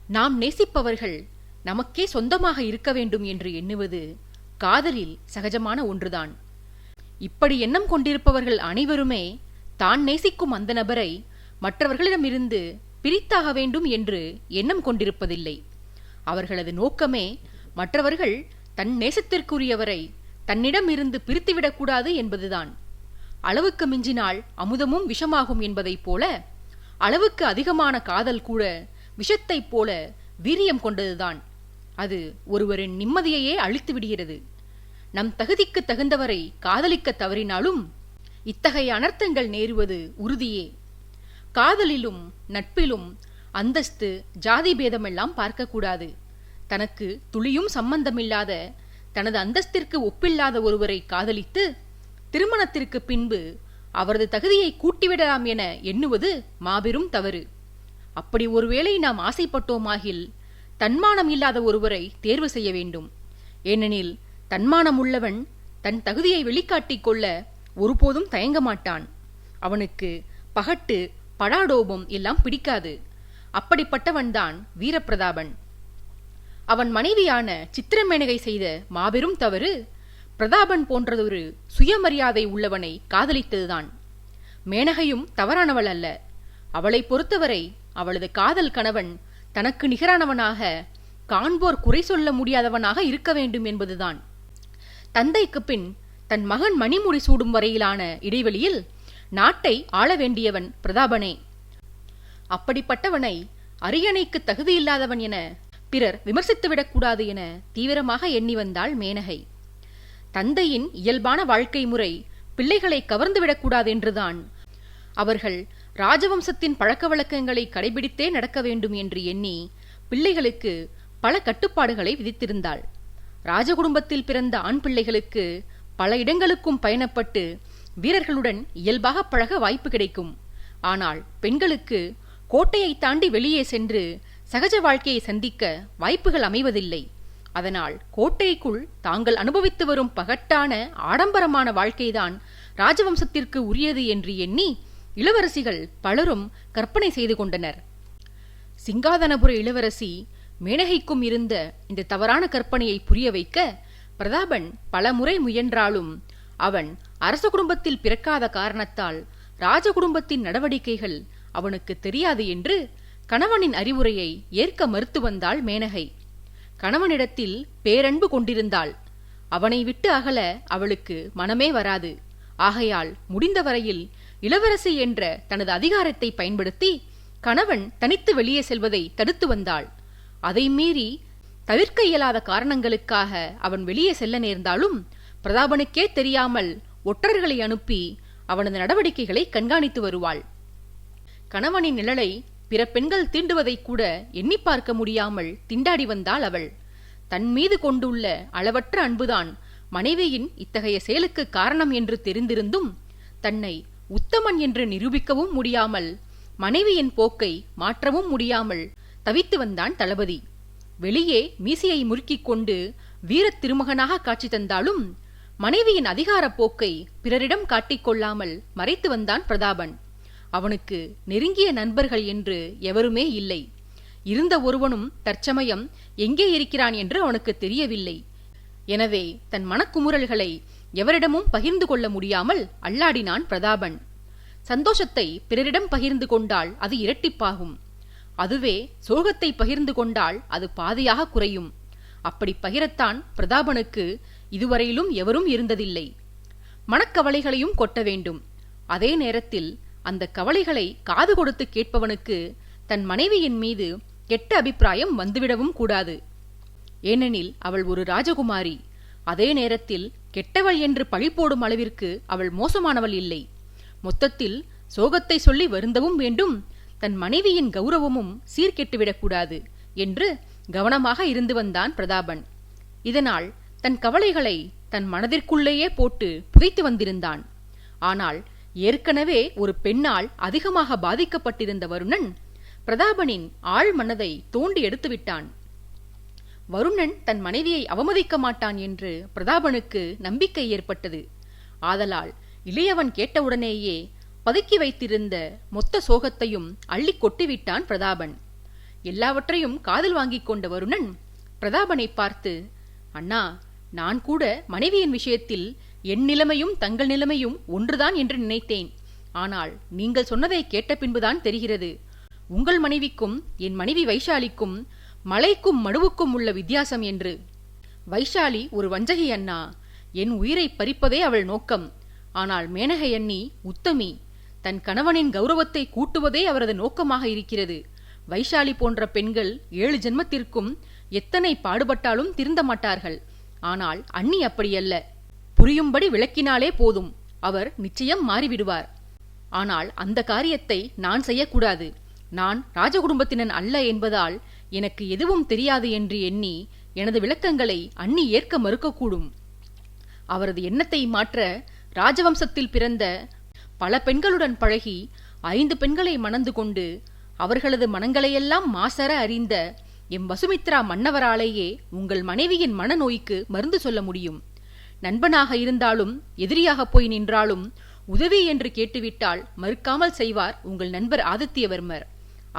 நாம் நேசிப்பவர்கள் நமக்கே சொந்தமாக இருக்க வேண்டும் என்று எண்ணுவது காதலில் சகஜமான ஒன்றுதான். இப்படி எண்ணம் கொண்டிருப்பவர்கள் அனைவருமே தான் நேசிக்கும் அந்த நபரை மற்றவர்களிடமிருந்து பிரித்தாக வேண்டும் என்று எண்ணம் கொண்டிருப்பதில்லை. அவர்களது நோக்கமே மற்றவர்கள் தன் நேசத்திற்குரியவரை தன்னிடமிருந்து பிரித்துவிடக்கூடாது என்பதுதான். அளவுக்கு மிஞ்சினால் அமுதமும் விஷமாகும் என்பதைப் போல அளவுக்கு அதிகமான காதல் கூட விஷத்தைப் போல வீரியம் கொண்டதுதான். அது ஒருவரின் நிம்மதியையே அழித்து விடுகிறது. நம் தகுதிக்கு தகுந்தவரை காதலிக்க தவறினாலும் இத்தகைய அனர்த்தங்கள் நேருவது உறுதியே. காதலிலும் நட்பிலும் அந்தஸ்து ஜாதி பேதமெல்லாம் பார்க்கக்கூடாது. தனக்கு துளியும் சம்பந்தமில்லாத, தனது அந்தஸ்திற்கு ஒப்பில்லாத ஒருவரை காதலித்து திருமணத்திற்கு பின்பு அவரது தகுதியை கூட்டிவிடலாம் என எண்ணுவது மாபெரும் தவறு. அப்படி ஒருவேளை நாம் ஆசைப்பட்டோமாகில் தன்மானம் இல்லாத ஒருவரை தேர்வு செய்ய வேண்டும். ஏனெனில் தன்மானம் உள்ளவன் தன் தகுதியை வெளிக்காட்டிக் கொள்ள ஒருபோதும் தயங்க மாட்டான். அவனுக்கு பகட்டு படாடோபம் எல்லாம் பிடிக்காது. அப்படிப்பட்டவன்தான் வீரப்பிரதாபன். அவன் மனைவியான சித்திரமேனகை செய்த மாபெரும் தவறு பிரதாபன் போன்றதொரு சுயமரியாதை உள்ளவனை காதலித்ததுதான். மேனகையும் தவறானவள் அல்ல. அவளை பொறுத்தவரை அவளது காதல் கணவன் தனக்கு நிகரானவனாக, காண்போர் குறை சொல்ல முடியாதவனாக இருக்க வேண்டும் என்பதுதான். தந்தைக்கு பின் தன் மகன் மணிமுடி சூடும் வரையிலான இடைவெளியில் நாட்டை ஆள வேண்டியவன் பிரதாபனே. அப்படிப்பட்டவனை அரியணைக்கு தகுதியில்லாதவன் என பிறர் விமர்சித்துவிடக்கூடாது என தீவிரமாக எண்ணி வந்தாள் மேனகை. தந்தையின் இயல்பான வாழ்க்கை முறை பிள்ளைகளை கவர்ந்துவிடக்கூடாது என்றுதான் அவர்கள் ராஜவம்சத்தின் பழக்க வழக்கங்களை கடைபிடித்தே நடக்க வேண்டும் என்று எண்ணி பிள்ளைகளுக்கு பல கட்டுப்பாடுகளை விதித்திருந்தாள். ராஜகுடும்பத்தில் பிறந்த ஆண் பிள்ளைகளுக்கு பல இடங்களுக்கும் பயணப்பட்டு வீரர்களுடன் இயல்பாக பழக வாய்ப்பு கிடைக்கும். ஆனால் பெண்களுக்கு கோட்டையை தாண்டி வெளியே சென்று சகஜ வாழ்க்கையை சந்திக்க வாய்ப்புகள் அமைவதில்லை. அதனால் கோட்டைக்குள் தாங்கள் அனுபவித்து வரும் பகட்டான ஆடம்பரமான வாழ்க்கைதான் ராஜவம்சத்திற்கு உரியது என்று எண்ணி இளவரசிகள் பலரும் கற்பனை செய்து கொண்டனர். சிங்காதனபுர இளவரசி மேனகைக்கும் இருந்த இந்த தவறான கற்பனையை புரிய வைக்க பிரதாபன் பல முறை முயன்றாலும் அவன் அரச குடும்பத்தில் பிறக்காத காரணத்தால் ராஜ குடும்பத்தின் நடவடிக்கைகள் அவனுக்கு தெரியாது என்று கணவனின் அறிவுரையை ஏற்க மறுத்து வந்தாள் மேனகை. கணவனிடத்தில் பேரன்பு கொண்டிருந்தாள். அவனை விட்டு அகல அவளுக்கு மனமே வராது. ஆகையால் முடிந்தவரையில் இளவரசி என்ற தனது அதிகாரத்தை பயன்படுத்தி கணவன் தனித்து வெளியே செல்வதை தடுத்து வந்தாள். அதை மீறி தவிர்க்க இயலாத காரணங்களுக்காக அவன் வெளியே செல்ல நேர்ந்தாலும் பிரதாபனுக்கே தெரியாமல் ஒற்றர்களை அனுப்பி அவனது நடவடிக்கைகளை கண்காணித்து வருவாள். கணவனின் நிழலை பிற பெண்கள் தீண்டுவதை கூட எண்ணி பார்க்க முடியாமல் திண்டாடி வந்தாள் அவள். தன் மீது கொண்டுள்ள அளவற்ற அன்புதான் மனைவியின் இத்தகைய செயலுக்கு காரணம் என்று தெரிந்திருந்தும் தன்னை உத்தமன் என்று நிரூபிக்கவும் முடியாமல், மனைவியின் போக்கை மாற்றவும் முடியாமல் தவித்து வந்தான் தளபதி. வெளியே மீசையை முறுக்கிக் கொண்டு வீரத் திருமகனாக காட்சி தந்தாலும் மனைவியின் அதிகார போக்கை பிறரிடம் காட்டிக்கொள்ளாமல் மறைத்து வந்தான் பிரதாபன். அவனுக்கு நெருங்கிய நண்பர்கள் என்று எவருமே இல்லை. இருந்த ஒருவனும் தற்சமயம் எங்கே இருக்கிறான் என்று அவனுக்கு தெரியவில்லை. எனவே தன் மனக்குமுறல்களை எவரிடமும் பகிர்ந்து கொள்ள முடியாமல் அல்லாடினான் பிரதாபன். சந்தோஷத்தை பிறரிடம் பகிர்ந்து கொண்டால் அது இரட்டிப்பாகும். அதுவே சோகத்தை பகிர்ந்து கொண்டால் அது பாதியாக குறையும். அப்படி பகிரத்தான் பிரதாபனுக்கு இதுவரையிலும் எவரும் இருந்ததில்லை. மனக்கவலைகளையும் கொட்ட வேண்டும். அதே நேரத்தில் அந்த கவலைகளை காது கொடுத்து கேட்பவனுக்கு தன் மனைவியின் மீது கெட்ட அபிப்பிராயம் வந்துவிடவும் கூடாது. ஏனெனில் அவள் ஒரு ராஜகுமாரி. அதே நேரத்தில் கெட்டவள் என்று பழி போடும் அளவிற்கு அவள் மோசமானவள் இல்லை. மொத்தத்தில் சோகத்தை சொல்லி வருந்தவும் வேண்டும், தன் மனைவியின் கௌரவமும் சீர்கெட்டுவிடக்கூடாது என்று கவனமாக இருந்து வந்தான் பிரதாபன். இதனால் தன் கவலைகளை தன் மனதிற்குள்ளேயே போட்டு புதைத்து வந்திருந்தான். ஆனால் ஏற்கனவே ஒரு பெண்ணால் அதிகமாக பாதிக்கப்பட்டிருந்த வருணன் பிரதாபனின் ஆழ் மனதை தோண்டி எடுத்துவிட்டான். வருணன் தன் மனைவியை அவமதிக்க மாட்டான் என்று பிரதாபனுக்கு நம்பிக்கை ஏற்பட்டது. ஆதலால் இளையவன் கேட்டவுடனேயே பதுக்கி வைத்திருந்த மொத்த சோகத்தையும் அள்ளி கொட்டிவிட்டான் பிரதாபன். எல்லாவற்றையும் காதில் வாங்கிக் கொண்ட வருணன் பிரதாபனை பார்த்து, அண்ணா, நான் கூட மனைவியின் விஷயத்தில் என் நிலைமையும் தங்கள் நிலைமையும் ஒன்றுதான் என்று நினைத்தேன். ஆனால் நீங்கள் சொன்னதை கேட்ட பின்புதான் தெரிகிறது, உங்கள் மனைவிக்கும் என் மனைவி வைஷாலிக்கும் மலைக்கும் மடுவுக்கும் உள்ள வித்தியாசம் என்று. வைஷாலி ஒரு வஞ்சகி அண்ணா. என் உயிரை பறிப்பதே அவள் நோக்கம். ஆனால் மேனகை அண்ணி உத்தமி. தன் கணவனின் கௌரவத்தை கூட்டுவதே அவரது நோக்கமாக இருக்கிறது. வைஷாலி போன்ற பெண்கள் 7 ஜென்மத்திற்கும் எத்தனை பாடுபட்டாலும் திருந்த மாட்டார்கள். ஆனால் அண்ணி அப்படியல்ல. புரியும்படி விளக்கினாலே போதும், அவர் நிச்சயம் மாறிவிடுவார். ஆனால் அந்த காரியத்தை நான் செய்யக்கூடாது. நான் ராஜகுடும்பத்தினன் அல்ல என்பதால் எனக்கு எதுவும் தெரியாது என்று எண்ணி எனது விளக்கங்களை அண்ணி ஏற்க மறுக்கக்கூடும். அவரது எண்ணத்தை மாற்ற ராஜவம்சத்தில் பிறந்த பல பெண்களுடன் பழகி 5 பெண்களை மணந்து கொண்டு அவர்களது மனங்களையெல்லாம் மாசற அறிந்த எம் வசுமித்ரா மன்னவராலேயே உங்கள் மனைவியின் மனநோய்க்கு மருந்து சொல்ல முடியும். நண்பனாக இருந்தாலும் எதிரியாக போய் நின்றாலும் உதவி என்று கேட்டுவிட்டால் மறுக்காமல் செய்வார் உங்கள் நண்பர் ஆதித்யவர்மர்.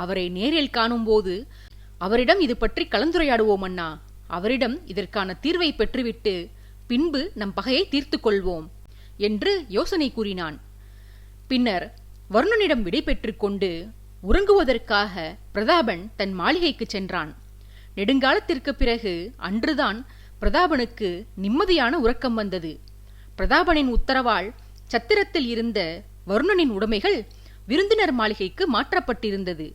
அவரை நேரில் காணும்போது அவரிடம் இது பற்றி கலந்துரையாடுவோம் அண்ணா. அவரிடம் இதற்கான தீர்வை பெற்றுவிட்டு பின்பு நம் பகையை தீர்த்து கொள்வோம் என்று யோசனை கூறினான். பின்னர் வருணனிடம் விடை பெற்றுக் கொண்டு உறங்குவதற்காக பிரதாபன் தன் மாளிகைக்கு சென்றான். நெடுங்காலத்திற்கு பிறகு அன்றுதான் பிரதாபனுக்கு நிம்மதியான உறக்கம் வந்தது. பிரதாபனின் உத்தரவால் சத்திரத்தில் இருந்த வருணனின் உடைமைகள் விருந்தினர் மாளிகைக்கு மாற்றப்பட்டிருந்தது.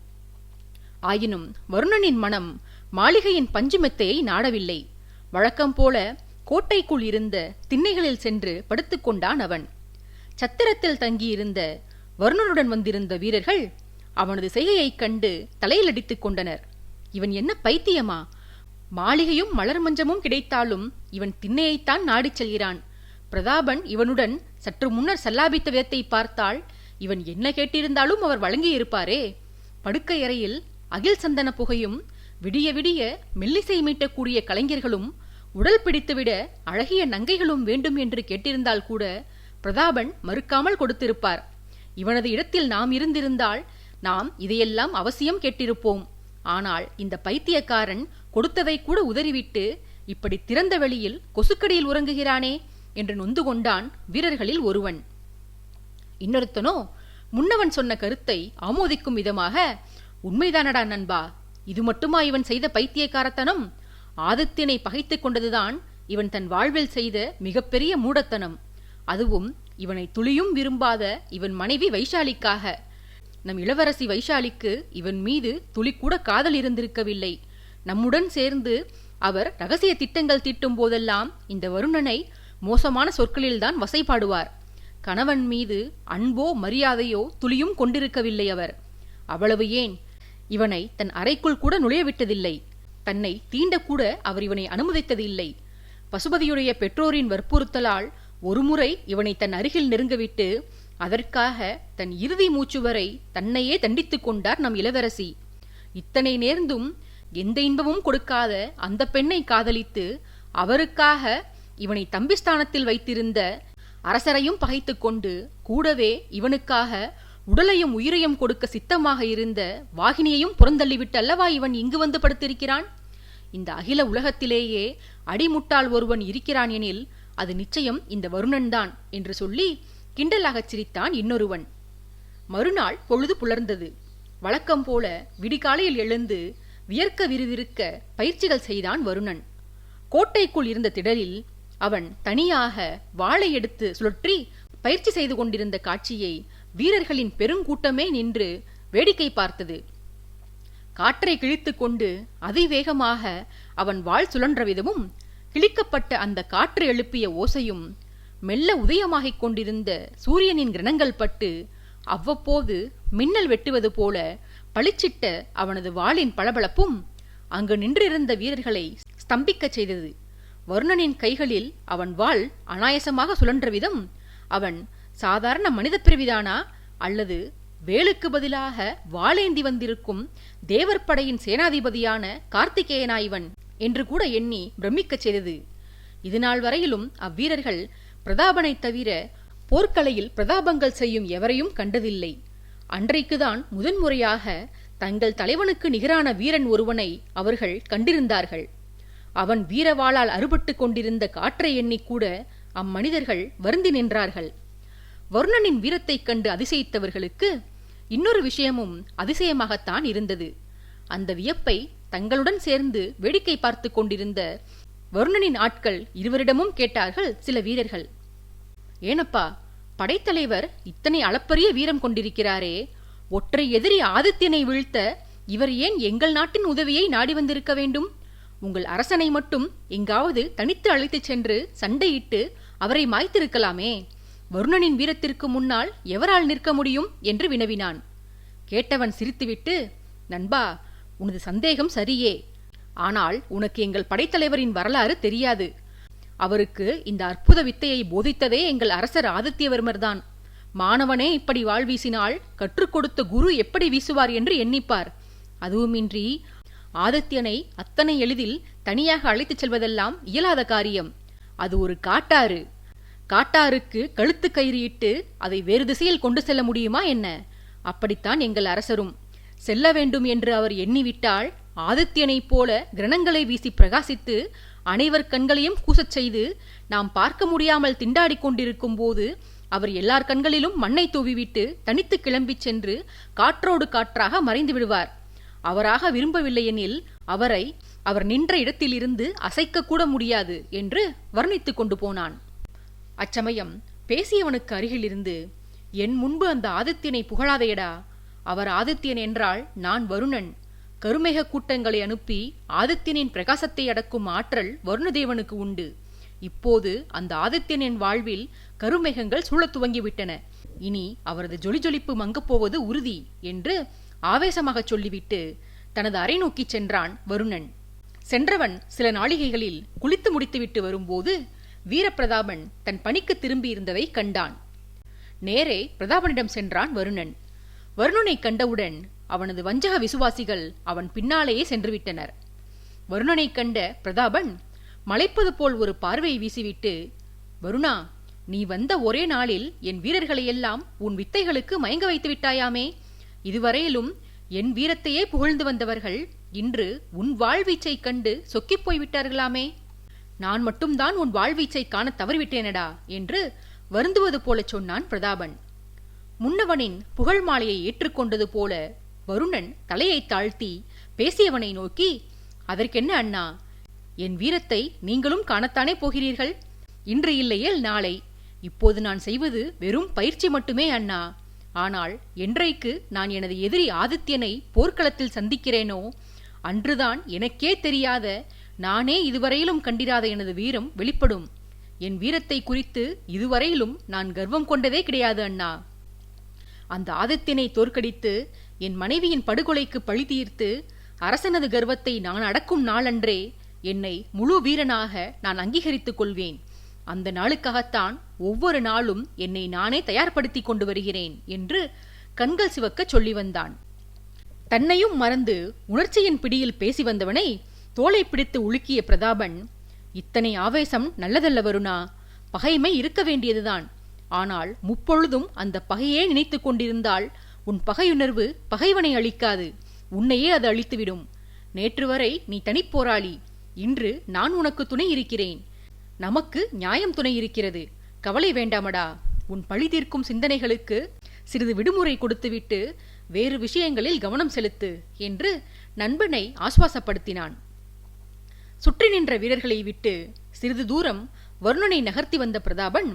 ஆயினும் வருணனின் மனம் மாளிகையின் பஞ்சுமெத்தையை நாடவில்லை. வழக்கம் போல கோட்டைக்குள் இருந்த திண்ணைகளில் சென்று படுத்துக்கொண்டான் அவன். சத்திரத்தில் தங்கியிருந்த வருணனுடன் வந்திருந்த வீரர்கள் அவனது செய்கையைக் கண்டு தலையில் அடித்துக் கொண்டனர். இவன் என்ன பைத்தியமா? மாளிகையும் மலர் மஞ்சமும் கிடைத்தாலும் இவன் திண்ணையைத்தான் நாடிச் செல்கிறான். பிரதாபன் இவனுடன் சற்று முன்னர் சல்லாபித்த விதத்தை பார்த்தால் இவன் என்ன கேட்டிருந்தாலும் அவர் வழங்கியிருப்பாரே. படுக்கை அறையில் அகில் சந்தன புகையும் விடிய விடிய மெல்லிசை மீட்டக்கூடிய கலைஞர்களும் உடல் பிடித்துவிட அழகிய நங்கைகளும் வேண்டும் என்று கேட்டிருந்தால் கூட பிரதாபன் மறுக்காமல் கொடுத்திருப்பார். இவனது இடத்தில் நாம் இருந்திருந்தால் நாம் இதையெல்லாம் அவசியம் கேட்டிருப்போம். ஆனால் இந்த பைத்தியக்காரன் கொடுத்ததை கூட உதறிவிட்டு இப்படி திறந்த வெளியில் கொசுக்கடியில் உறங்குகிறானே என்று நொந்து கொண்டான் வீரர்களில் ஒருவன். இன்னொருத்தனோ முன்னவன் சொன்ன கருத்தை ஆமோதிக்கும் விதமாக, உண்மைதானடா நண்பா, இது மட்டுமா இவன் செய்த பைத்தியக்காரத்தனம்? ஆதித்யனை பகைத்துக் கொண்டதுதான் இவன் தன் வாழ்வில் செய்த மிகப்பெரிய மூடத்தனம். அதுவும் இவனை துளியும் விரும்பாத இவன் மனைவி வைஷாலிக்காக. நம் இளவரசி வைஷாலிக்கு இவன் மீது துளி கூட காதல் இருந்திருக்கவில்லை. நம்முடன் சேர்ந்து அவர் ரகசிய திட்டங்கள் தீட்டும் போதெல்லாம் இந்த வருணனை மோசமான சொற்களில்தான் வசைபாடுவார். கணவன் மீது அன்போ மரியாதையோ துளியும் கொண்டிருக்கவில்லை அவர். அவ்வளவு ஏன், இவனை தன் அறைக்குள் கூட நுழையவிட்டதில்லை. தன்னை தீண்டக்கூட அவர் இவனை அனுமதித்தது இல்லை. பசுபதியுடைய பெற்றோரின் வற்புறுத்தலால் ஒருமுறை இவனை தன் அருகில் நெருங்கவிட்டு அதற்காக தன் இறுதி மூச்சு வரை தன்னையே தண்டித்துக் கொண்டார் நம் இளவரசி. இத்தனை நேர்ந்தும் எந்த இன்பமும் கொடுக்காத அந்த பெண்ணை காதலித்து அவருக்காக இவனை தம்பிஸ்தானத்தில் வைத்திருந்த அரசரையும் பகைத்துக் கொண்டு கூடவே இவனுக்காக உடலையும் உயிரையும் கொடுக்க சித்தமாக இருந்த வாகினியையும் புறந்தள்ளிவிட்டு அல்லவா இவன் இங்கு வந்து படுத்திருக்கிறான். இந்த அகில உலகத்திலேயே அடிமுட்டாள் ஒருவன் இருக்கிறான் எனில் அது நிச்சயம் இந்த வருணன்தான் என்று சொல்லி கிண்டலாகச் சிரித்தான் இன்னொருவன். மறுநாள் பொழுது புலர்ந்தது. வழக்கம் போல விடிகாலையில் எழுந்து வியர்க்க விறுவிறுக்க பயிற்சிகள் செய்தான் வருணன். கோட்டைக்குள் இருந்த திடலில் அவன் தனியாக வாளை எடுத்து சுழற்றி பயிற்சி செய்து கொண்டிருந்த காட்சியை வீரர்களின் பெருங்கூட்டமே நின்று வேடிக்கை பார்த்தது. காற்றை கிழித்து கொண்டு அதிவேகமாக அவன் வாள் சுழன்ற விதமும், கிழிக்கப்பட்ட அந்த காற்று எழுப்பிய ஓசையும், மெல்ல உதயமாகிக் கொண்டிருந்த சூரியனின் கிரணங்கள் பட்டு அவ்வப்போது மின்னல் வெட்டுவது போல பளிச்சிட்ட அவனது வாளின் பளபளப்பும் அங்கு நின்றிருந்த வீரர்களை ஸ்தம்பிக்கச் செய்தது. வருணனின் கைகளில் அவன் வாள் அனாயசமாக சுழன்ற விதம், அவன் சாதாரண மனித பிறவிதானா அல்லது வேலுக்கு பதிலாக வாளேந்தி வந்திருக்கும் தேவர் படையின் சேனாதிபதியான கார்த்திகேயனா இவன் என்று கூட எண்ணி பிரமிக்கச் செய்தது. இதுநாள் வரையிலும் அவ்வீரர்கள் பிரதாபனை தவிர போர்க்கலையில் பிரதாபங்கள் செய்யும் எவரையும் கண்டதில்லை. அன்றைக்குதான் முதன்முறையாக தங்கள் தலைவனுக்கு நிகரான வீரன் ஒருவனை அவர்கள் கண்டிருந்தார்கள். அவன் வீரவாளால் அறுபட்டு கொண்டிருந்த காற்றை எண்ணிக்கூட அம்மனிதர்கள் வருந்தி நின்றார்கள். வருணனின் வீரத்தைக் கண்டு அதிசயித்தவர்களுக்கு இன்னொரு விஷயமும் அதிசயமாகத்தான் இருந்தது. அந்த வியப்பை தங்களுடன் சேர்ந்து வேடிக்கை பார்த்து கொண்டிருந்த வருணனின் ஆட்கள் இருவரிடமும் கேட்டார்கள் சில வீரர்கள். ஏனப்பா, படைத்தலைவர் இத்தனை அளப்பரிய வீரம் கொண்டிருக்கிறாரே, ஒற்றை எதிரி ஆதித்யனை வீழ்த்த இவர் ஏன் எங்கள் நாட்டின் உதவியை நாடி வந்திருக்க வேண்டும்? உங்கள் அரசனை மட்டும் எங்காவது தனித்து அழைத்துச் சென்று சண்டையிட்டு அவரை மாய்த்திருக்கலாமே. வருணனின் வீரத்திற்கு முன்னால் எவரால் நிற்க முடியும் என்று வினவினான். கேட்டவன் சிரித்துவிட்டு, நண்பா, உனது சந்தேகம் சரியே. ஆனால் உனக்கு எங்கள் படைத்தலைவரின் வரலாறு தெரியாது. அவருக்கு இந்த அற்புத வித்தையை போதித்ததே எங்கள் அரசர் ஆதித்யவர்மர்தான். மாணவனே இப்படி வாழ் வீசினால் கற்றுக் கொடுத்த குரு எப்படி வீசுவார் என்று எண்ணிப்பார். அதுவுமின்றி ஆதித்யனை அத்தனை எளிதில் தனியாக அழைத்துச் செல்வதெல்லாம் இயலாத காரியம். அது ஒரு காட்டாறு. காட்டாருக்கு கழுத்து கயிறு இட்டு அதை வேறு திசையில் கொண்டு செல்ல முடியுமா என்ன? அப்படித்தான் எங்கள் அரசரும். செல்ல வேண்டும் என்று அவர் எண்ணிவிட்டால் ஆதித்யனைப் போல கிரணங்களை வீசி பிரகாசித்து அனைவர் கண்களையும் கூசச் செய்து நாம் பார்க்க முடியாமல் திண்டாடிக் கொண்டிருக்கும் போது அவர் எல்லார் கண்களிலும் மண்ணை தூவிவிட்டு தனித்து கிளம்பிச் சென்று காற்றோடு காற்றாக மறைந்து விடுவார். அவராக விரும்பவில்லையெனில் அவரை அவர் நின்ற இடத்திலிருந்து அசைக்க கூட முடியாது என்று வர்ணித்துக் கொண்டு போனான். அச்சமயம் பேசியவனுக்கு அருகிலிருந்து, என் முன்பு அந்த ஆதித்யனை புகழாதையடா. அவர் ஆதித்யன் என்றால் நான் வருணன். கருமேக கூட்டங்களை அனுப்பி ஆதித்யனின் பிரகாசத்தை அடக்கும் ஆற்றல் வருணதேவனுக்கு உண்டு. இப்போது அந்த ஆதித்யனின் வாழ்வில் கருமேகங்கள் சூழத் துவங்கிவிட்டன. இனி அவரது ஜொலிஜொலிப்பு மங்கப்போவது உறுதி என்று ஆவேசமாக சொல்லிவிட்டு தனது அறை நோக்கிச் சென்றான் வருணன். சென்றவன் சில நாளிகைகளில் குளித்து முடித்துவிட்டு வரும்போது வீரப்பிரதாபன் தன் பணிக்கு திரும்பி இருந்ததை கண்டான். நேரே பிரதாபனிடம் சென்றான் வருணன். வருணனை கண்டவுடன் அவனது வஞ்சக விசுவாசிகள் அவன் பின்னாலேயே சென்றுவிட்டனர். வருணனை கண்ட பிரதாபன் மலைப்பது போல் ஒரு பார்வை வீசிவிட்டு, வருணா, நீ வந்த ஒரே நாளில் என் வீரர்களையெல்லாம் உன் வித்தைகளுக்கு மயங்க வைத்து விட்டாயாமே. இதுவரையிலும் என் வீரத்தையே புகழ்ந்து வந்தவர்கள் இன்று உன் வாழ்வீச்சை கண்டு சொக்கிப் போய்விட்டார்களாமே. நான் மட்டும்தான் உன் வாழ்வீச்சை காண தவறிவிட்டேனடா என்று வருந்துவது போலச் சொன்னான் பிரதாபன். முன்னவனின் புகழ் மாலையை ஏற்றுக்கொண்டது போல வருணன் தலையை தாழ்த்தி பேசியவனை நோக்கி, அதற்கென்ன அண்ணா, என் வீரத்தை நீங்களும் காணத்தானே போகிறீர்கள்? இன்று இல்லையேல் நாளை. இப்போது நான் செய்வது வெறும் பயிற்சி மட்டுமே அண்ணா. ஆனால் என்றைக்கு நான் எனது எதிரி ஆதித்யனை போர்க்களத்தில் சந்திக்கிறேனோ அன்றுதான் எனக்கே தெரியாத, நானே இதுவரையிலும் கண்டிராத எனது வீரம் வெளிப்படும். என் வீரத்தை குறித்து இதுவரையிலும் நான் கர்வம் கொண்டதே கிடையாது அண்ணா. அந்த ஆதித்யனை தோற்கடித்து என் மனைவியின் படுகொலைக்கு பழி தீர்த்து அரசனது கர்வத்தை நான் அடக்கும் நாளன்றே என்னை முழு வீரனாக நான் அங்கீகரித்துக் கொள்வேன். அந்த நாளுக்காகத்தான் ஒவ்வொரு நாளும் என்னை நானே தயார்படுத்திக் கொண்டு வருகிறேன் என்று கண்கள் சிவக்க சொல்லி வந்தான். தன்னையும் மறந்து உணர்ச்சியின் பிடியில் பேசி வந்தவனை தோளை பிடித்து உலுக்கிய பிரதாபன், இத்தனை ஆவேசம் நல்லதல்ல வருணா. பகைமை இருக்க வேண்டியதுதான். ஆனால் முப்பொழுதும் அந்த பகையே நினைத்து கொண்டிருந்தால் உன் பகையுணர்வு பகைவனை அழிக்காது, உன்னையே அது அழித்துவிடும். நேற்று வரை நீ தனிப்போராளி. இன்று நான் உனக்கு துணை இருக்கிறேன். நமக்கு நியாயம் துணை இருக்கிறது. கவலை வேண்டாமடா. உன் பழி தீர்க்கும் சிந்தனைகளுக்கு சிறிது விடுமுறை கொடுத்துவிட்டு வேறு விஷயங்களில் கவனம் செலுத்து என்று நண்பனை ஆசுவாசப்படுத்தினான். சுற்றி நின்ற வீரர்களை விட்டு சிறிது தூரம் வருணனை நகர்த்தி வந்த பிரதாபன்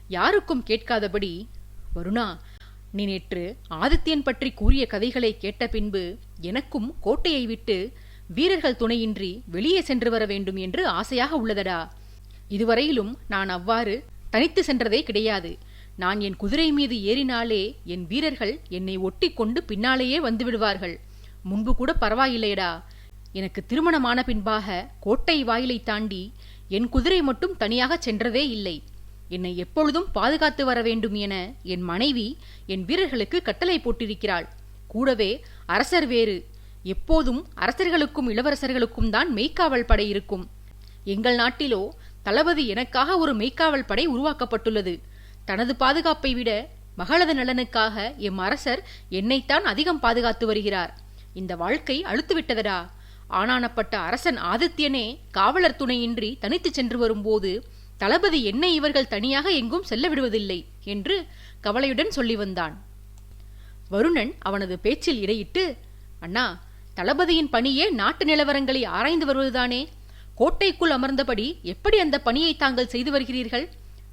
யாருக்கும் கேட்காதபடி, வருணா, நீ நேற்று ஆதித்யன் பற்றி கூறிய கதைகளை கேட்ட பின்பு எனக்கும் கோட்டையை விட்டு வீரர்கள் துணையின்றி வெளியே சென்று வர வேண்டும் என்று ஆசையாக உள்ளதடா. இதுவரையிலும் நான் அவ்வாறு தனித்து சென்றதே கிடையாது. நான் என் குதிரை மீது ஏறினாலே என் வீரர்கள் என்னை ஒட்டி கொண்டு பின்னாலேயே வந்து விடுவார்கள். முன்பு கூட பரவாயில்லையடா. எனக்கு திருமணமான பின்பாக கோட்டை வாயிலை தாண்டி என் குதிரை மட்டும் தனியாக சென்றதே இல்லை. என்னை எப்பொழுதும் பாதுகாத்து வர வேண்டும் என என் மனைவி என் வீரர்களுக்கு கட்டளை போட்டிருக்கிறாள். கூடவே அரசர் வேறு. எப்போதும் அரசர்களுக்கும் இளவரசர்களுக்கும் தான் மெய்க்காவல் படை இருக்கும். எங்கள் நாட்டிலோ தளபதி எனக்காக ஒரு மெய்க்காவல் படை உருவாக்கப்பட்டுள்ளது. தனது பாதுகாப்பை விட மகளது நலனுக்காக எம் அரசர் என்னைத்தான் அதிகம் பாதுகாத்து வருகிறார். இந்த வாழ்க்கை அழுத்துவிட்டதடா. ஆனானப்பட்ட அரசன் ஆதித்யனே காவலர் துணையின்றி தனித்துச் சென்று வரும்போது தளபதி என்னை இவர்கள் தனியாக எங்கும் செல்ல விடுவதில்லை என்று கவலையுடன் சொல்லி வந்தான். வருணன் அவனது பேச்சில் இடையிட்டு, அண்ணா, தளபதியின் பணியே நாட்டு நிலவரங்களை ஆராய்ந்து வருவதுதானே. கோட்டைக்குள் அமர்ந்தபடி எப்படி அந்த பணியை தாங்கள் செய்து வருகிறீர்கள்?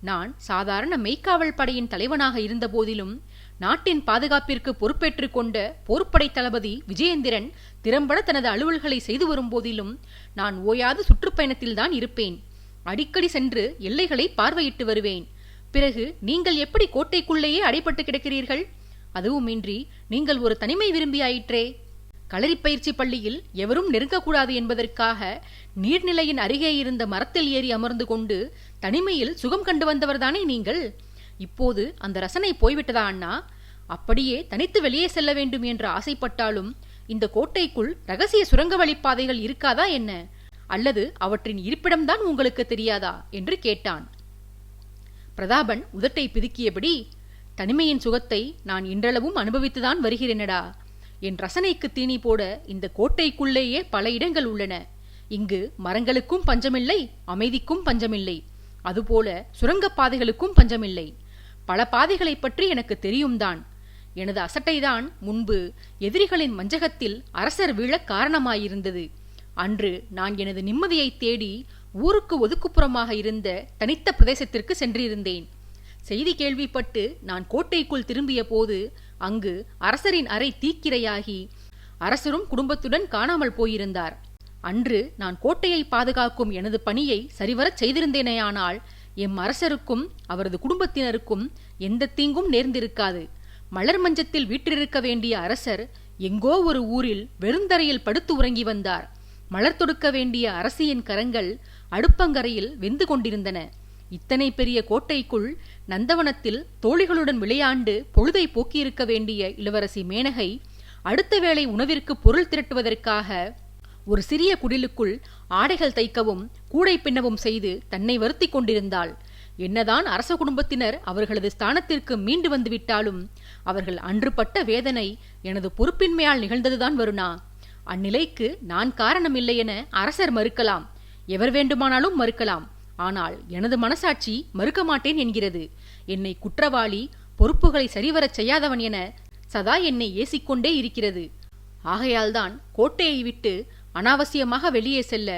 நான் சாதாரண மெய்க்காவல் படையின் தலைவனாக இருந்த போதிலும் நாட்டின் பாதுகாப்பிற்கு பொறுப்பேற்றுக் கொண்ட போர்ப்படை தளபதி விஜயேந்திரன் திறம்பட தனது அலுவல்களை செய்து வரும் போதிலும் நான் ஓயாது சுற்றுப்பயணத்தில்தான் இருப்பேன். அடிக்கடி சென்று எல்லைகளை பார்வையிட்டு வருவேன். பிறகு நீங்கள் எப்படி கோட்டைக்குள்ளேயே அடைபட்டு கிடக்கிறீர்கள்? அதுவுமின்றி நீங்கள் ஒரு தனிமை விரும்பியாயிற்றே. களரிப்பயிற்சி பள்ளியில் எவரும் நெருங்கக்கூடாது என்பதற்காக நீர்நிலையின் அருகே இருந்த மரத்தில் ஏறி அமர்ந்து கொண்டு தனிமையில் சுகம் கண்டு வந்தவர்தானே நீங்கள். இப்போது அந்த ரசனை போய்விட்டதா அண்ணா? அப்படியே தனித்து வெளியே செல்ல வேண்டும் என்று ஆசைப்பட்டாலும் இந்த கோட்டைக்குள் ரகசிய சுரங்க வழிப்பாதைகள் இருக்காதா என்ன? அல்லது அவற்றின் இருப்பிடம்தான் உங்களுக்கு தெரியாதா என்று கேட்டான். பிரதாபன் உதட்டை பிதுக்கியபடி, தனிமையின் சுகத்தை நான் இன்றளவும் அனுபவித்துதான் வருகிறேனடா. என் ரசனைக்கு தீனி போட இந்த கோட்டைக்குள்ளேயே பல இடங்கள் உள்ளன. இங்கு மரங்களுக்கும் பஞ்சமில்லை, அமைதிக்கும் பஞ்சமில்லை. அதுபோல சுரங்கப்பாதைகளுக்கும் பஞ்சமில்லை. பல பாதைகளை பற்றி எனக்கு தெரியும் தான். எனது அசட்டைதான் முன்பு எதிரிகளின் மஞ்சகத்தில் அரசர் வீழ காரணமாயிருந்தது. அன்று நான் எனது நிம்மதியை தேடி ஊருக்கு ஒதுக்குப்புறமாக இருந்த தனித்த பிரதேசத்திற்கு சென்றிருந்தேன். செய்தி கேள்விப்பட்டு நான் கோட்டைக்குள் திரும்பிய போது அங்கு அரசரின் அறை தீக்கிரையாகி அரசரும் குடும்பத்துடன் காணாமல் போயிருந்தார். அன்று நான் கோட்டையை பாதுகாக்கும் எனது பணியை சரிவரச் செய்திருந்தேனேயானால் எம் அரசருக்கும் அவரது குடும்பத்தினருக்கும் எந்த தீங்கும் நேர்ந்திருக்காது. மலர் மஞ்சத்தில் வீற்றிருக்க வேண்டிய அரசர் எங்கோ ஒரு ஊரில் வெறுந்தரையில் படுத்து உறங்கி வந்தார். மலர் தொடுக்க வேண்டிய அரசியின் கரங்கள் அடுப்பங்கரையில் வெந்து கொண்டிருந்தன. இத்தனை பெரிய கோட்டைக்குள் நந்தவனத்தில் தோழிகளுடன் விளையாண்டு பொழுதை போக்கியிருக்க வேண்டிய இளவரசி மேனகை அடுத்த வேளை உணவிற்கு பொருள் திரட்டுவதற்காக ஒரு சிறிய குடிலுக்குள் ஆடைகள் தைக்கவும் கூடை பின்னவும் செய்து தன்னை வருத்தி கொண்டிருந்தாள். என்னதான் அரச குடும்பத்தினர் அவர்களது ஸ்தானத்திற்கு மீண்டு வந்துவிட்டாலும் அவர்கள் அன்று பட்ட வேதனை எனது பொறுப்பின்மையால் நிகழ்ந்ததுதான் வருணா. அந்நிலைக்கு நான் காரணமில்லை என அரசர் மறுக்கலாம், எவர் வேண்டுமானாலும் மறுக்கலாம். ஆனால் எனது மனசாட்சி மறுக்க மாட்டேன் என்கிறது. என்னை குற்றவாளி, பொறுப்புகளை சரிவரச் செய்யாதவன் என சதா என்னை ஏசிக்கொண்டே இருக்கிறது. ஆகையால்தான் கோட்டையை விட்டு அனாவசியமாக வெளியே செல்ல,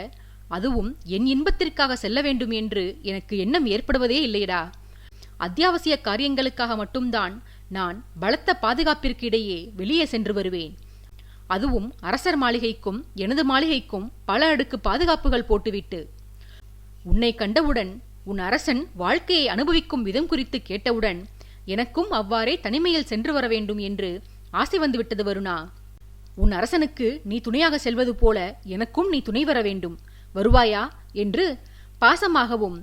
அதுவும் என் இன்பத்திற்காக செல்ல வேண்டும் என்று எனக்கு எண்ணம் ஏற்படுவதே இல்லையடா. அத்தியாவசிய காரியங்களுக்காக மட்டும்தான் நான் பலத்த பாதுகாப்பிற்கு இடையே வெளியே சென்று வருவேன். அதுவும் அரசர் மாளிகைக்கும் எனது மாளிகைக்கும் பல அடுக்கு பாதுகாப்புகள் போட்டுவிட்டு. உன்னை கண்டவுடன் உன் அரசன் வாழ்க்கையை அனுபவிக்கும் விதம் குறித்து கேட்டவுடன் எனக்கும் அவ்வாறே தனிமையில் சென்று வர வேண்டும் என்று ஆசை வந்துவிட்டது வருணா. உன் அரசனுக்கு நீ துணையாக செல்வது போல எனக்கும் நீ துணை வர வேண்டும். வருவாயா என்று பாசமாகவும்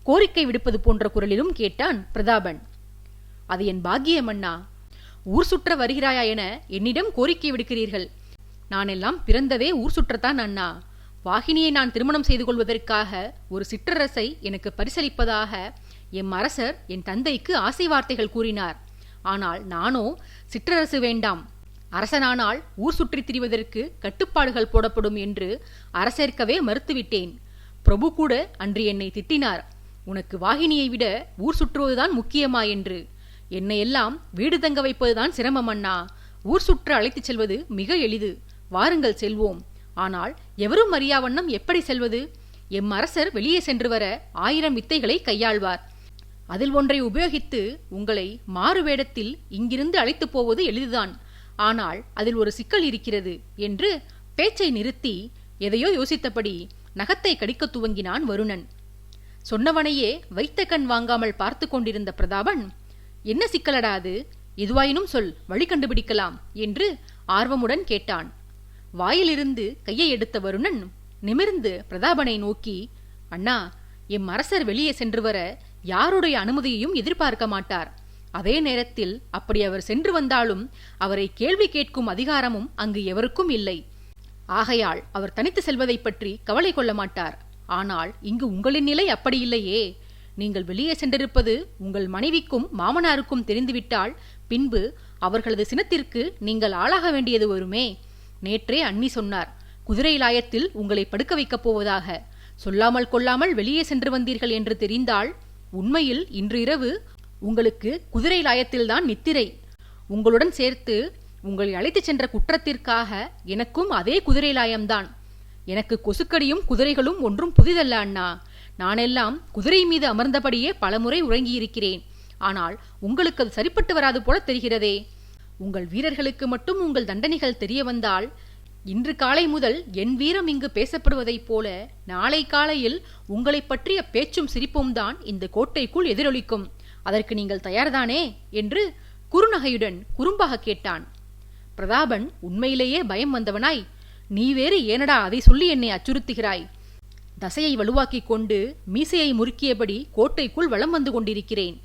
கோரிக்கை விடுப்பது போன்ற குரலிலும் கேட்டான் பிரதாபன். அது என் பாக்கியம் அண்ணா. ஊர் சுற்ற வருகிறாயா என என்னிடம் கோரிக்கை விடுக்கிறீர்கள். நான் எல்லாம் பிறந்ததே ஊர் சுற்றத்தான் அண்ணா. வாகினியை நான் திருமணம் செய்து கொள்வதற்காக ஒரு சிற்றரசை எனக்கு பரிசளிப்பதாக எம் அரசர் என் தந்தைக்கு ஆசை வார்த்தைகள் கூறினார். ஆனால் நானோ சிற்றரசு வேண்டாம், அரசனானால் ஊர் சுற்றித் திரிவதற்கு கட்டுப்பாடுகள் போடப்படும் என்று அரசேற்கவே மறுத்துவிட்டேன். பிரபு கூட அன்று என்னை திட்டினார். உனக்கு வாகினியை விட ஊர் சுற்றுவதுதான் முக்கியமா என்று. என்னையெல்லாம் வீடு தங்க வைப்பதுதான் சிரமம் அண்ணா. ஊர் சுற்ற அழைத்துச் செல்வது மிக எளிது. வாருங்கள் செல்வோம். ஆனால் எவரும் அறியாவண்ணம் எப்படி செல்வது? எம் அரசர் வெளியே சென்று வர 1000 வித்தைகளை கையாள்வார். அதில் ஒன்றை உபயோகித்து உங்களை மாறு வேடத்தில் இங்கிருந்து அழைத்து போவது எளிதுதான். ஆனால் அதில் ஒரு சிக்கல் இருக்கிறது என்று பேச்சை நிறுத்தி எதையோ யோசித்தபடி நகத்தை கடிக்க துவங்கினான் வருணன். சொன்னவனையே வைத்த கண் வாங்காமல் பார்த்து கொண்டிருந்த பிரதாபன், என்ன சிக்கலடா அது? எதுவாயினும் சொல், வழி கண்டுபிடிக்கலாம் என்று ஆர்வமுடன் கேட்டான். வாயிலிருந்து கையை எடுத்த வருணன் நிமிர்ந்து பிரதாபனை நோக்கி, அண்ணா, எம் அரசர் வெளியே சென்று வர யாருடைய அனுமதியையும் எதிர்பார்க்க மாட்டார். அதே நேரத்தில் அப்படி அவர் சென்று வந்தாலும் அவரை கேள்வி கேட்கும் அதிகாரமும் அங்கு எவருக்கும் இல்லை. ஆகையால் அவர் தனித்து செல்வதை பற்றி கவலை கொள்ள மாட்டார். ஆனால் இங்கு உங்களின் நிலை அப்படி இல்லையே. நீங்கள் வெளியே சென்றிருப்பது உங்கள் மனைவிக்கும் மாமனாருக்கும் தெரிந்துவிட்டால் பின்பு அவர்களது சினத்திற்கு நீங்கள் ஆளாக வேண்டியது வருமே. நேற்றே அண்ணி சொன்னார், குதிரை லாயத்தில் உங்களை படுக்க வைக்கப் போவதாக. சொல்லாமல் கொள்ளாமல் வெளியே சென்று வந்தீர்கள் என்று தெரிந்தால் உண்மையில் இன்று இரவு உங்களுக்கு குதிரை லாயத்தில்தான் நித்திரை. உங்களுடன் சேர்த்து உங்களை அழைத்துச் சென்ற குற்றத்திற்காக எனக்கும் அதே குதிரை லாயம்தான். எனக்கு கொசுக்கடியும் குதிரைகளும் ஒன்றும் புதிதல்ல அண்ணா. நானெல்லாம் குதிரை மீது அமர்ந்தபடியே பலமுறை உறங்கியிருக்கிறேன். ஆனால் உங்களுக்கு அது சரிப்பட்டு வராது போல தெரிகிறதே. உங்கள் வீரர்களுக்கு மட்டும் உங்கள் தண்டனைகள் தெரிய வந்தால் இன்று காலை முதல் என் வீரம் இங்கு பேசப்படுவதைப் போல நாளை காலையில் உங்களை பற்றிய பேச்சும் சிரிப்பும் தான் இந்த கோட்டைக்குள் எதிரொலிக்கும். அதற்கு நீங்கள் தயார்தானே என்று குறுநகையுடன் குறும்பாக கேட்டான். பிரதாபன் உண்மையிலேயே பயம் வந்தவனாய், நீ வேறு ஏனடா அதை சொல்லி என்னை அச்சுறுத்துகிறாய்? தசையை வலுவாக்கிக் கொண்டு மீசையை முறுக்கியபடி கோட்டைக்குள் வலம் வந்து கொண்டிருக்கிறேன்.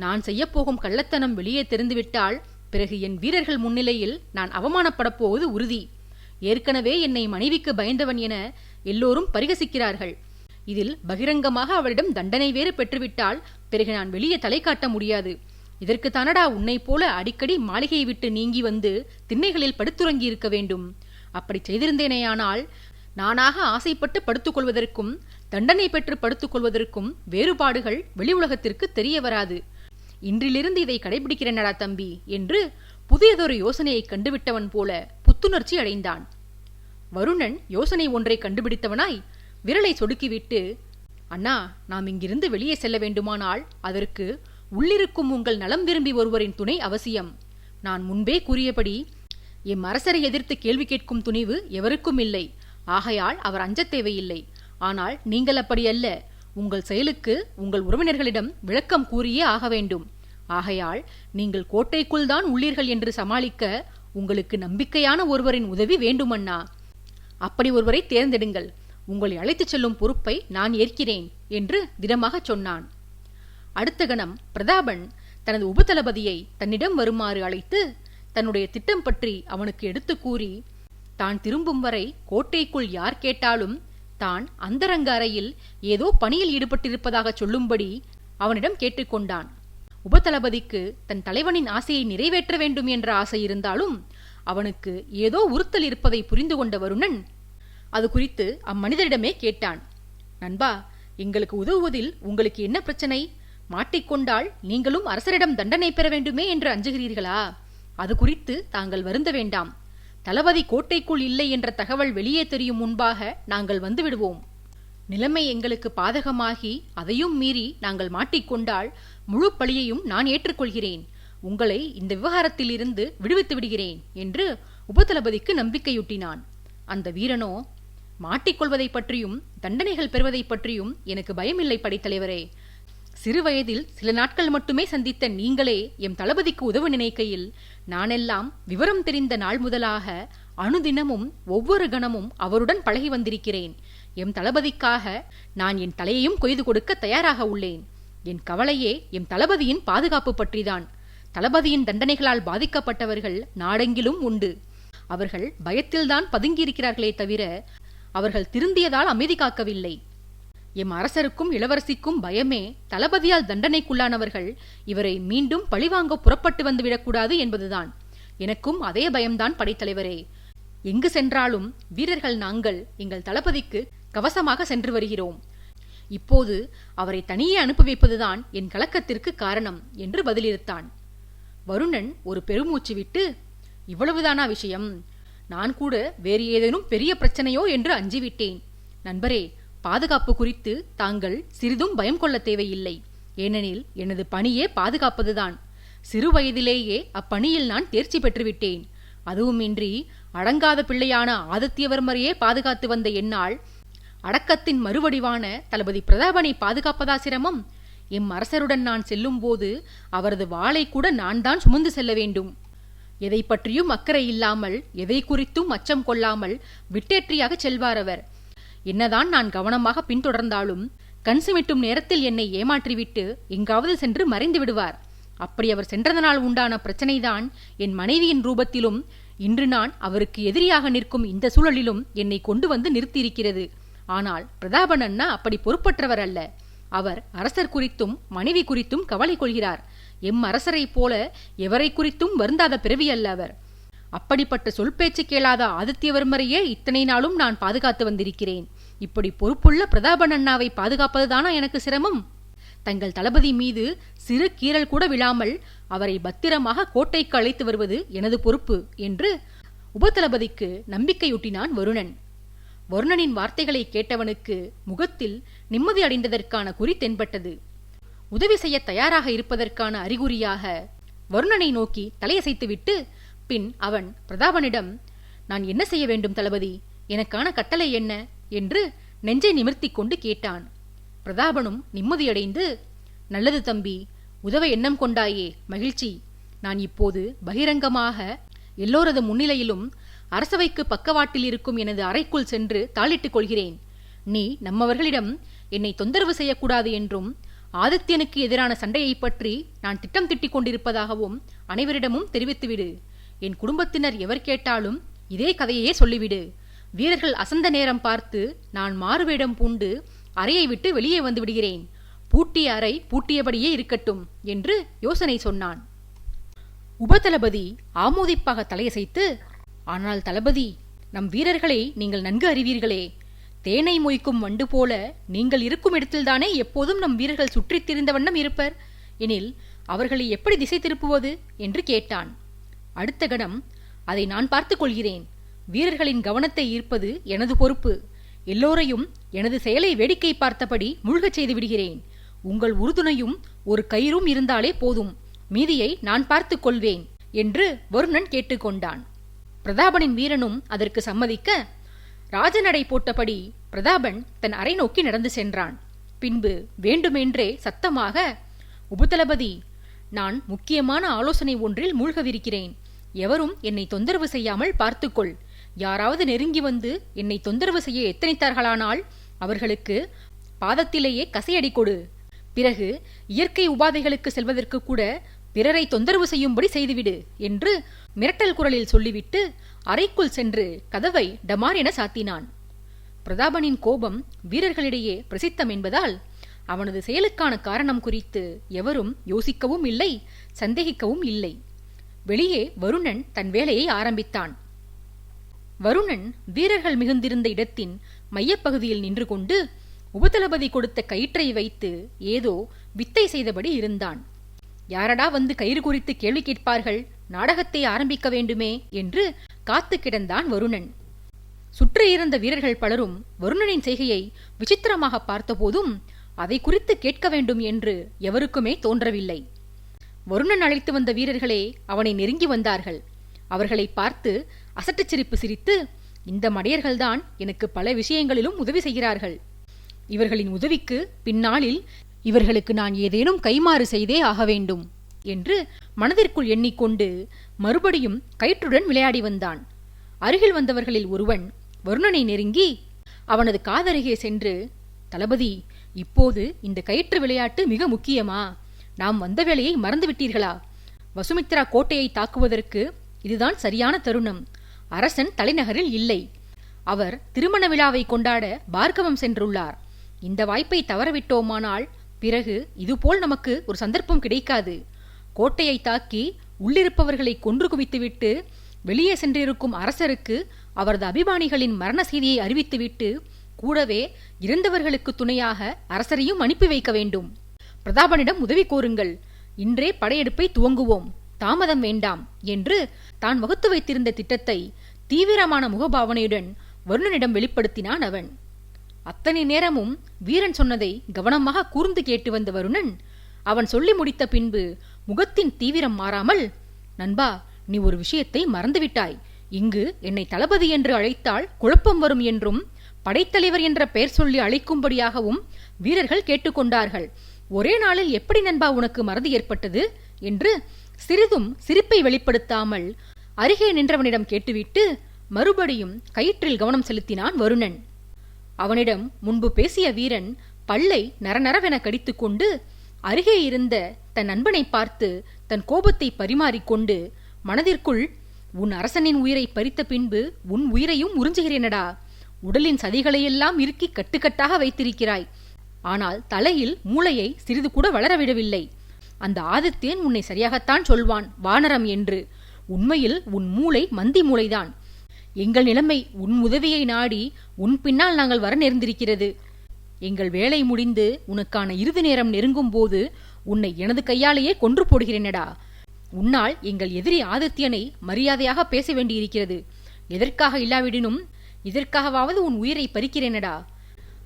நான் செய்யப்போகும் கள்ளத்தனம் வெளியே தெரிந்துவிட்டால் பிறகு என் வீரர்கள் முன்னிலையில் நான் அவமானப்படப் போவது உறுதி. ஏற்கனவே என்னை மனைவிக்கு பயந்தவன் என எல்லோரும் பரிகசிக்கிறார்கள். இதில் பகிரங்கமாக அவளிடம் தண்டனை வேறு பெற்றுவிட்டால் பிறகு நான் வெளியே தலை காட்ட முடியாது. இதற்கு தானடா உன்னை போல அடிக்கடி மாளிகையை விட்டு நீங்கி வந்து திண்ணைகளில் படுத்துறங்கி இருக்க வேண்டும். அப்படி செய்திருந்தேனேயானால் நானாக ஆசைப்பட்டு படுத்துக் கொள்வதற்கும் தண்டனை பெற்று படுத்துக் கொள்வதற்கும் வேறுபாடுகள் வெளி உலகத்திற்கு தெரிய வராது. இன்றிலிருந்து இதை கடைபிடிக்கிறேனடா தம்பி என்று புதியதொரு யோசனையை கண்டுவிட்டவன் போல புத்துணர்ச்சி அடைந்தான். வருணன் யோசனை ஒன்றை கண்டுபிடித்தவனாய் விரலை சொடுக்கிவிட்டு, அண்ணா, நாம் இங்கிருந்து வெளியே செல்ல வேண்டுமானால் அதற்கு உள்ளிருக்கும் உங்கள் நலம் விரும்பி ஒருவரின் துணை அவசியம். நான் முன்பே கூறியபடி எம் அரசரை எதிர்த்து கேள்வி கேட்கும் துணிவு எவருக்கும் இல்லை. ஆகையால் அவர் அஞ்சத் தேவையில்லை. ஆனால் நீங்கள் அப்படி அல்ல. உங்கள் செயலுக்கு உங்கள் உறவினர்களிடம் விளக்கம் கூறியே ஆக வேண்டும். ஆகையால் நீங்கள் கோட்டைக்குள் தான் உள்ளீர்கள் என்று சமாளிக்க உங்களுக்கு நம்பிக்கையான ஒருவரின் உதவி வேண்டுமண்ணா. அப்படி ஒருவரை தேர்ந்தெடுங்கள். உங்களை அழைத்துச் செல்லும் பொறுப்பை நான் ஏற்கிறேன் என்று திடமாக சொன்னான். அடுத்த கணம் பிரதாபன் தனது உபதளபதியை தன்னிடம் வருமாறு அழைத்து தன்னுடைய திட்டம் பற்றி அவனுக்கு எடுத்து கூறி, தான் திரும்பும் வரை கோட்டைக்குள் யார் கேட்டாலும் தான் அந்தரங்க அறையில் ஏதோ பணியில் ஈடுபட்டிருப்பதாக சொல்லும்படி அவனிடம் கேட்டுக்கொண்டான். உபதளபதிக்கு தன் தலைவனின் ஆசையை நிறைவேற்ற வேண்டும் என்ற ஆசை இருந்தாலும் அவனுக்கு ஏதோ உறுத்தல் இருப்பதை புரிந்து கொண்ட வருணன் அது குறித்து அம்மனிதரிடமே கேட்டான். நண்பா, எங்களுக்கு உதவுவதில் உங்களுக்கு என்ன பிரச்சனை? மாட்டிக்கொண்டால் நீங்களும் அரசரிடம் தண்டனை பெற வேண்டுமே என்று அஞ்சுகிறீர்களா? அது குறித்து தாங்கள் வருந்த வேண்டாம். தளபதி கோட்டைக்குள் இல்லை என்ற தகவல் வெளியே தெரியும் முன்பாக நாங்கள் வந்து விடுவோம். நிலைமை எங்களுக்கு பாதகமாகி அதையும் மீறி நாங்கள் மாட்டிக்கொண்டால் முழு பழியையும் நான் ஏற்றுக்கொள்கிறேன். உங்களை இந்த விவகாரத்தில் இருந்து விடுவித்து விடுகிறேன் என்று உபதளபதிக்கு நம்பிக்கையூட்டினான். அந்த வீரனோ, மாட்டிக்கொள்வதை பற்றியும் தண்டனைகள் பெறுவதை பற்றியும் எனக்கு பயமில்லை படைத்தலைவரே. சிறு வயதில் சில நாட்கள் மட்டுமே சந்தித்த நீங்களே எம் தளபதிக்கு உதவ நினைக்கையில் நானெல்லாம் விவரம் தெரிந்த நாள் முதலாக அனுதினமும் ஒவ்வொரு கணமும் அவருடன் பழகி வந்திருக்கிறேன். எம் தளபதிக்காக நான் என் தலையையும் கொய்து கொடுக்க தயாராக உள்ளேன். என் கவலையே எம் தளபதியின் பாதுகாப்பு பற்றிதான். தளபதியின் தண்டனைகளால் பாதிக்கப்பட்டவர்கள் நாடெங்கிலும் உண்டு. அவர்கள் பயத்தில்தான் பதுங்கியிருக்கிறார்களே தவிர அவர்கள் திருந்தியதால் அமைதி காக்கவில்லை. எம் அரசருக்கும் இளவரசிக்கும் பயமே தளபதியால் தண்டனைக்குள்ளானவர்கள் இவரை மீண்டும் பழிவாங்க புறப்பட்டு வந்து விடக்கூடாது என்பதுதான். எனக்கும் அதே பயம்தான் படைத்தலைவரே. எங்கு சென்றாலும் வீரர்கள் நாங்கள் எங்கள் தளபதிக்கு கவசமாக சென்று வருகிறோம். இப்போது அவரை தனியே அனுப்பி வைப்பதுதான் என் கலக்கத்திற்கு காரணம் என்று பதிலிருத்தான். வருணன் ஒரு பெருமூச்சு விட்டு, இவ்வளவுதானா விஷயம்? நான் கூட வேறு ஏதேனும் பெரிய பிரச்சனையோ என்று அஞ்சிவிட்டேன். நண்பரே, பாதுகாப்பு குறித்து தாங்கள் சிறிதும் பயம் கொள்ள தேவையில்லை. ஏனெனில் எனது பணியே பாதுகாப்பதுதான். சிறு வயதிலேயே அப்பணியில் நான் தேர்ச்சி பெற்றுவிட்டேன். அதுவுமின்றி அடங்காத பிள்ளையான ஆதித்யவர்மரையே பாதுகாத்து வந்த என்னால் அடக்கத்தின் மறுவடிவான தளபதி பிரதாபனை பாதுகாப்பதா சிரமம்? எம் அரசருடன் நான் செல்லும் போது அவரது வாளை கூட நான் தான் சுமந்து செல்ல வேண்டும். எதை பற்றியும் அக்கறை இல்லாமல், எதை குறித்தும் அச்சம் கொள்ளாமல் விட்டேற்றியாக செல்வார் அவர். என்னதான் நான் கவனமாக பின்தொடர்ந்தாலும் கண் சிமிட்டும் நேரத்தில் என்னை ஏமாற்றிவிட்டு எங்காவது சென்று மறைந்து விடுவார். அப்படி அவர் சென்றதனால் உண்டான பிரச்சனைதான் என் மனைவியின் ரூபத்திலும் இன்று நான் அவருக்கு எதிரியாக நிற்கும் இந்த சூழலிலும் என்னை கொண்டு வந்து நிறுத்தியிருக்கிறது. ஆனால் பிரதாபன் அண்ணா அப்படி பொறுப்பற்றவர் அல்ல. அவர் அரசர் குறித்தும் மனைவி குறித்தும் கவலை கொள்கிறார். எம் அரசரை போல எவரை குறித்தும் வருந்தாத பிறவி அல்ல அவர். அப்படிப்பட்ட சொல் பேச்சு கேளாத ஆதித்யவர்மரையே இத்தனை நாளும் நான் பாதுகாத்து வந்திருக்கிறேன். இப்படி பொறுப்புள்ள பிரதாபன் அண்ணாவை பாதுகாப்பதுதானா எனக்கு சிரமம்? தங்கள் தளபதி மீது சிறு கீறல் கூட விழாமல் அவரை பத்திரமாக கோட்டைக்கு அழைத்து வருவது எனது பொறுப்பு என்று உபதளபதிக்கு நம்பிக்கையூட்டினான் வருணன். வருணனின் வார்த்தைகளை கேட்டவனுக்கு முகத்தில் நிம்மதி அடைந்ததற்கான குறி தென்பட்டது. உதவி செய்ய தயாராக இருப்பதற்கான அறிகுறியாக வருணனை நோக்கி தலையசைத்துவிட்டு பின் அவன் பிரதாபனிடம், நான் என்ன செய்ய வேண்டும் தளபதி? எனக்கான கட்டளை என்ன என்று நெஞ்சை நிமிர்த்தி கொண்டு கேட்டான். பிரதாபனும் நிம்மதியடைந்து, நல்லது தம்பி, உதவ எண்ணம் கொண்டாயே, மகிழ்ச்சி. நான் இப்போது பகிரங்கமாக எல்லோரது முன்னிலையிலும் அரசவைக்கு பக்கவாட்டில் இருக்கும் எனது அறைக்குள் சென்று தாளிட்டுக் கொள்கிறேன். நீ நம்மவர்களிடம் என்னை தொந்தரவு செய்யக்கூடாது என்றும் ஆதித்யனுக்கு எதிரான சண்டையை பற்றி நான் திட்டம் திட்டிக் கொண்டிருப்பதாகவும் அனைவரிடமும் தெரிவித்துவிடு. என் குடும்பத்தினர் எவர் கேட்டாலும் இதே கதையே சொல்லிவிடு. வீரர்கள் அசந்த நேரம் பார்த்து நான் மாறுவேடம் பூண்டு அறையை விட்டு வெளியே வந்து விடுகிறேன். பூட்டிய அறை பூட்டியபடியே இருக்கட்டும் என்று யோசனை சொன்னான். உபதளபதி ஆமோதிப்பாக தலையசைத்து, ஆனால் தளபதி, நம் வீரர்களை நீங்கள் நன்கு அறிவீர்களே. தேனை மொய்க்கும் வண்டு போல நீங்கள் இருக்கும் இடத்தில்தானே எப்போதும் நம் வீரர்கள் சுற்றித் திரிந்த வண்ணம் இருப்பர். எனில் அவர்களை எப்படி திசை திருப்புவது என்று கேட்டான். அடுத்த கணம், அதை நான் பார்த்துக் கொள்கிறேன். வீரர்களின் கவனத்தை ஈர்ப்பது எனது பொறுப்பு. எல்லோரையும் எனது செயலை வேடிக்கை பார்த்தபடி மூழ்கச் செய்து விடுகிறேன். உங்கள் உறுதுணையும் ஒரு கயிறும் இருந்தாலே போதும். மீதியை நான் பார்த்துக் கொள்வேன் என்று வருணன் கேட்டுக்கொண்டான். பிரதாபனின் வீரனும் அதற்கு சம்மதிக்க ராஜநடை போட்டபடி பிரதாபன் தன் அறை நோக்கி நடந்து சென்றான். பின்பு வேண்டுமென்றே சத்தமாக, உபதளபதி, நான் முக்கியமான ஆலோசனை ஒன்றில் மூழ்கவிருக்கிறேன். எவரும் என்னை தொந்தரவு செய்யாமல் பார்த்துக்கொள். யாராவது நெருங்கி வந்து என்னை தொந்தரவு செய்ய எத்தனைத்தார்களானால் அவர்களுக்கு பாதத்திலேயே கசையடி கொடு. பிறகு இயற்கை உபாதைகளுக்கு செல்வதற்கு கூட பிறரை தொந்தரவு செய்யும்படி செய்துவிடு என்று மிரட்டல் குரலில் சொல்லிவிட்டு அறைக்குள் சென்று கதவை டமார் என சாத்தினான். பிரதாபனின் கோபம் வீரர்களிடையே பிரசித்தம் என்பதால் அவனது செயலுக்கான காரணம் குறித்து எவரும் யோசிக்கவும் இல்லை, சந்தேகிக்கவும் இல்லை. வெளியே வருணன் தன் வேலையை ஆரம்பித்தான். வருணன் வீரர்கள் மிகுந்திருந்த இடத்தின் மையப்பகுதியில் நின்று கொண்டு உபதளபதி கொடுத்த கயிற்றை வைத்து ஏதோ வித்தை செய்தபடி இருந்தான். யாரடா வந்து கயிறு குறித்து கேள்வி கேட்பார்கள்? நாடகத்தை ஆரம்பிக்க வேண்டுமே என்று காத்து கிடந்தான் வருணன். சுற்றியிருந்த வீரர்கள் பலரும் வருணனின் செய்கையை விசித்திரமாக பார்த்தபோதும் அதை குறித்து கேட்க வேண்டும் என்று எவருக்குமே தோன்றவில்லை. வருணன் அழைத்து வந்த வீரர்களே அவனை நெருங்கி வந்தார்கள். அவர்களை பார்த்து அசட்டுச் சிரிப்பு சிரித்து, இந்த மடையர்கள்தான் எனக்கு பல விஷயங்களிலும் உதவி செய்கிறார்கள். இவர்களின் உதவிக்கு பின்னாளில் இவர்களுக்கு நான் ஏதேனும் கைமாறு செய்தே ஆக வேண்டும் என்று மனதிற்குள் எண்ணிக்கொண்டு மறுபடியும் கயிற்றுடன் விளையாடி வந்தான். அருகில் வந்தவர்களில் ஒருவன் வருணனை நெருங்கி அவனது காதருகே சென்று, தளபதி, இப்போது இந்த கயிற்று விளையாட்டு மிக முக்கியமா? நாம் வந்த வேளையை மறந்துவிட்டீர்களா? வசுமித்ரா கோட்டையை தாக்குவதற்கு இதுதான் சரியான தருணம். அரசன் தலைநகரில் இல்லை. அவர் திருமண விழாவை கொண்டாட பார்கவம் சென்றுள்ளார். இந்த வாய்ப்பை தவறவிட்டோமானால் பிறகு இதுபோல் நமக்கு ஒரு சந்தர்ப்பம் கிடைக்காது. கோட்டையை தாக்கி உள்ளிருப்பவர்களை கொன்று குவித்துவிட்டு வெளியே சென்றிருக்கும் அரசருக்கு அவரது அபிமானிகளின் மரண செய்தியை அறிவித்துவிட்டு கூடவே இறந்தவர்களுக்கு துணையாக அரசரையும் அனுப்பி வைக்க வேண்டும். பிரதாபனிடம் உதவி கோருங்கள். இன்றே படையெடுப்பை துவங்குவோம். தாமதம் வேண்டாம் என்று தான் வகுத்து வைத்திருந்த திட்டத்தை தீவிரமான முகபாவனையுடன் வருணனிடம் வெளிப்படுத்தினான் அவன். அத்தனை நேரமும் வீரன் சொன்னதை கவனமாக கூர்ந்து கேட்டு வந்த வருணன் அவன் சொல்லி முடித்த பின்பு முகத்தின் தீவிரம் மாறாமல், நண்பா, நீ ஒரு விஷயத்தை மறந்துவிட்டாய். இங்கு என்னை தளபதி என்று அழைத்தால் குழப்பம் வரும் என்றும் படைத்தலைவர் என்ற பெயர் சொல்லி அழைக்கும்படியாகவும் வீரர்கள் கேட்டுக்கொண்டார்கள். ஒரே நாளில் எப்படி நண்பா உனக்கு மறதி ஏற்பட்டது என்று சிறிதும் சிரிப்பை வெளிப்படுத்தாமல் அருகே நின்றவனிடம் கேட்டுவிட்டு மறுபடியும் கயிற்றில் கவனம் செலுத்தினான் வருணன். அவனிடம் முன்பு பேசிய வீரன் பல்லை நரநரவென கடித்துக்கொண்டு அருகே இருந்த தன் நண்பனை பார்த்து தன் கோபத்தை பரிமாறிக்கொண்டு மனதிற்குள், உன் அரசனின் உயிரை பறித்த பின்பு உன் உயிரையும் உறிஞ்சுகிறேனடா. உடலின் சதிகளையெல்லாம் இறுக்கி கட்டுக்கட்டாக வைத்திருக்கிறாய். ஆனால் தலையில் மூளையை சிறிது கூட வளரவிடவில்லை. அந்த ஆதித்யன் உன்னை சரியாகத்தான் சொல்வான், வானரம் என்று. உண்மையில் உன் மூளை மந்தி மூளைதான். எங்கள் நிலைமை உன் உதவியை நாடி உன் பின்னால் நாங்கள் வர நேர்ந்திருக்கிறது. எங்கள் வேலை முடிந்து உனக்கான இறுதி நேரம் நெருங்கும் போது உன்னை எனது கையாலேயே கொன்று போடுகிறேனடா. உன்னால் எங்கள் எதிரி ஆதித்யனை மரியாதையாக பேச வேண்டியிருக்கிறது. எதற்காக இல்லாவிடினும் இதற்காகவாவது உன் உயிரை பறிக்கிறேனடா.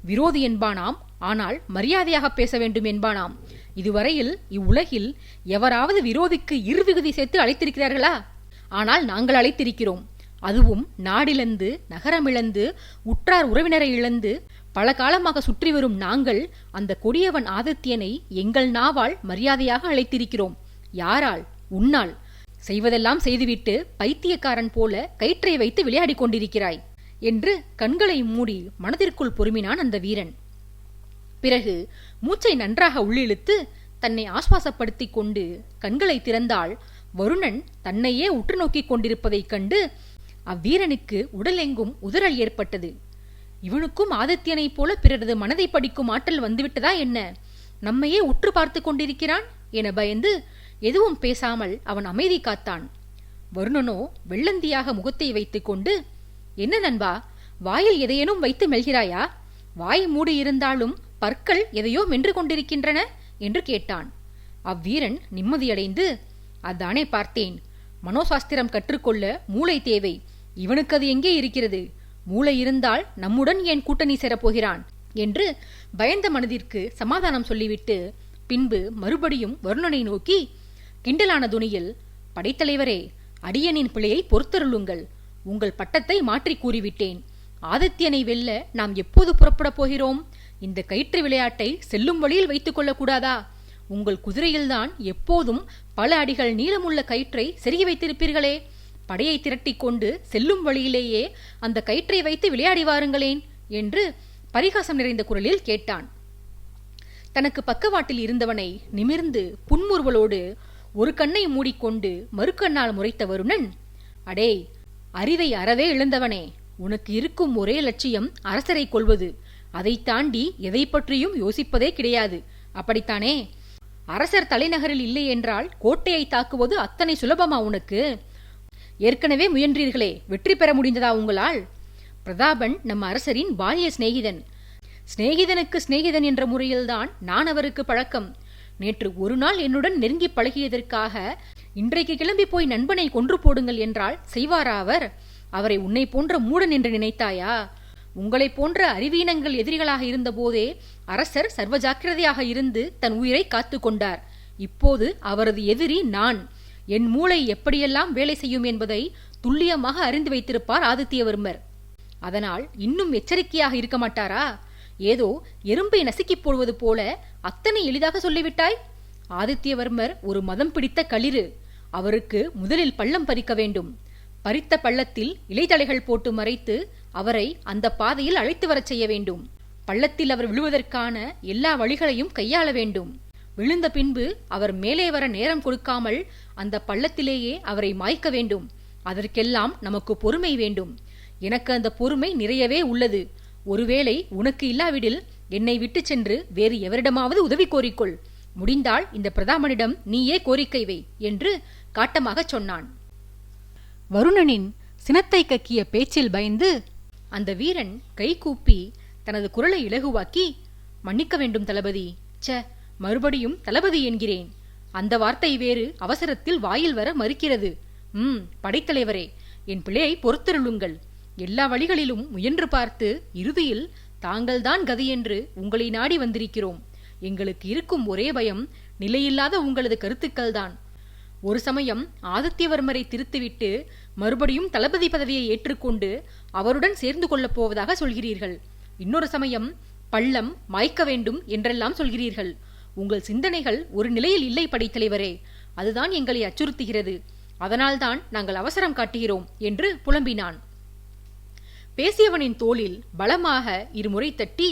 விரோதி என்பானாம், ஆனால் மரியாதையாக பேச வேண்டும் என்பானாம். இதுவரையில் இவ்வுலகில் எவராவது விரோதிக்கு இருவிகுதி சேர்த்து அழைத்திருக்கிறார்களா? ஆனால் நாங்கள் அழைத்திருக்கிறோம். அதுவும் நாடிழந்து நகரமிழந்து உற்றார் உறவினரை இழந்து பல காலமாக சுற்றி வரும் நாங்கள் அந்த கொடியவன் ஆதித்யனை எங்கள் நாவால் மரியாதையாக அழைத்திருக்கிறோம். யாரால்? உன்னால். செய்வதெல்லாம் செய்துவிட்டு பைத்தியக்காரன் போல கயிற்றை வைத்து விளையாடி கொண்டிருக்கிறாய் என்று கண்களை மூடி மனதிற்குள் பொறுமினான் அந்த வீரன். பிறகு மூச்சை நன்றாக உள்ளிழுத்து தன்னை ஆஸ்வாசப்படுத்திக் கொண்டு கண்களை திறந்தால் வருணன் தன்னையே உற்று நோக்கிக் கொண்டிருப்பதைக் கண்டு அவ்வீரனுக்கு உடலெங்கும் உதறல் ஏற்பட்டது. இவனுக்கும் ஆதித்யனைப் போல பிறரது மனதை படிக்கும் ஆற்றல் வந்துவிட்டதா என்ன? நம்மையே உற்று பார்த்து கொண்டிருக்கிறான் என பயந்து எதுவும் பேசாமல் அவன் அமைதி காத்தான். வருணனோ வெள்ளந்தியாக முகத்தை வைத்துக் கொண்டு, என்ன நண்பா, வாயில் எதையேனும் வைத்து மெல்கிறாயா? வாய் மூடியிருந்தாலும் பற்கள் எதையோ மென்று கொண்டிருக்கின்றன என்று கேட்டான். அவ்வீரன் நிம்மதியடைந்து, அதானே பார்த்தேன். மனோசாஸ்திரம் கற்றுக்கொள்ள மூளை தேவை. இவனுக்கு அது எங்கே இருக்கிறது? மூளை இருந்தால் நம்முடன் ஏன் கூட்டணி சேரப்போகிறான் என்று பயந்த மனதிற்கு சமாதானம் சொல்லிவிட்டு பின்பு மறுபடியும் வருணனை நோக்கி கிண்டலான துணியில், படைத்தலைவரே, அடியனின் பிழையை பொறுத்தருளுங்கள். உங்கள் பட்டத்தை மாற்றி கூறிவிட்டேன். ஆதித்யனை வெல்ல நாம் எப்போது புறப்படப் போகிறோம்? இந்த கயிற்று விளையாட்டை செல்லும் வழியில் வைத்துக் கொள்ளக்கூடாதா? உங்கள் குதிரையில்தான் எப்போதும் பல அடிகள் நீளமுள்ள கயிற்றை செருகி வைத்திருப்பீர்களே. படையை திரட்டி கொண்டு செல்லும் வழியிலேயே அந்த கயிற்றை வைத்து விளையாடி வாருங்களேன் என்று பரிகாசம் நிறைந்த குரலில் கேட்டான். தனக்கு பக்கவாட்டில் இருந்தவனை நிமிர்ந்து புன்முறுவலோடு ஒரு கண்ணை மூடிக்கொண்டு மறுக்கண்ணால் முறைத்த வருணன், அடே, அறிவை அறவே இழந்தவனே, உனக்கு இருக்கும் ஒரே லட்சியம் அரசரை கொல்வது. அதை தாண்டி எதை பற்றியும் யோசிப்பதே கிடையாது, அப்படித்தானே? அரசர் தலைநகரில் இல்லை என்றால் கோட்டையை தாக்குவது அத்தனை சுலபமா உனக்கு? ஏற்கனவே முயன்றீர்களே, வெற்றி பெற முடிந்ததா உங்களால்? பிரதாபன் நம்ம அரசரின் பால்ய சிநேகிதன். சிநேகிதனுக்கு சிநேகிதன் என்ற முறையில்தான் நான் அவருக்கு பழக்கம். நேற்று ஒரு நாள் என்னுடன் நெருங்கி பழகியதற்காக இன்றைக்கு கிளம்பி போய் நண்பனை கொன்று போடுங்கள் என்றால் செய்வாரா அவர்? அவரை உன்னை போன்ற மூடன் என்று நினைத்தாயா? உங்களை போன்ற அறிவீனங்கள் எதிரிகளாக இருந்த போதே அரசர் சர்வ ஜாக்கிரதையாக இருந்து தன் உயிரை காத்து கொண்டார். இப்போது அவரது எதிரி நான். என் மூளை எப்படியெல்லாம் வேலை செய்யும் என்பதை துல்லியமாக அறிந்து வைத்திருப்பார் ஆதித்யவர்மர். அதனால் இன்னும் எச்சரிக்கையாக இருக்க மாட்டாரா? ஏதோ எறும்பை நசுக்கிப் போடுவது போல அத்தனை எளிதாக சொல்லிவிட்டாய். ஆதித்யவர்மர் ஒரு மதம் பிடித்த களிறு. அவருக்கு முதலில் பள்ளம் பறிக்க வேண்டும். பறித்த பள்ளத்தில் இலைதழைகள் போட்டு மறைத்து அவரை அந்த பாதையில் அழைத்து வரச் செய்ய வேண்டும். பள்ளத்தில் அவர் விழுவதற்கான எல்லா வழிகளையும் கையாள வேண்டும். விழுந்த பின்பு அவர் மேலே வர நேரம் கொடுக்காமல் அந்த பள்ளத்திலேயே அவரை மாய்க்க வேண்டும். அதற்கெல்லாம் நமக்கு பொறுமை வேண்டும். எனக்கு அந்த பொறுமை நிறையவே உள்ளது. ஒருவேளை உனக்கு இல்லாவிடில் என்னை விட்டு சென்று வேறு எவரிடமாவது உதவி கோரிக்கொள். முடிந்தால் இந்த பிரதாமனிடம் நீயே கோரிக்கை வை என்று காட்டமாக சொன்னான். வருணனின் சினத்தை கக்கிய பேச்சில் பயந்து அந்த வீரன் கைகூப்பி தனது குரலை இலகுவாக்கி, மன்னிக்க வேண்டும் தளபதி. மறுபடியும் தளபதி என்கிறேன். அந்த வார்த்தை வேறு அவசரத்தில் வாயில் வர மறுக்கிறது. படைத்தலைவரே, என் பிழையை பொறுத்தருளுங்கள். எல்லா வழிகளிலும் முயன்று பார்த்து இறுதியில் தாங்கள்தான் கதி என்று உங்களை நாடி வந்திருக்கிறோம். எங்களுக்கு இருக்கும் ஒரே பயம் நிலையில்லாத உங்களது கருத்துக்கள் தான். ஒரு சமயம் ஆதித்யவர்மரை திருத்திவிட்டு மறுபடியும் தளபதி பதவியை ஏற்றுக்கொண்டு அவருடன் சேர்ந்து கொள்ளப் போவதாக சொல்கிறீர்கள். இன்னொரு சமயம் பள்ளம் மாய்க்க வேண்டும் என்றெல்லாம் சொல்கிறீர்கள். உங்கள் சிந்தனைகள் ஒரு நிலையில் இல்லை படைத்தலைவரே. அதுதான் எங்களை அச்சுறுத்துகிறது. அதனால்தான் நாங்கள் அவசரம் காட்டுகிறோம் என்று புலம்பினான். பேசியவனின் தோளில் பலமாக இருமுறை தட்டி,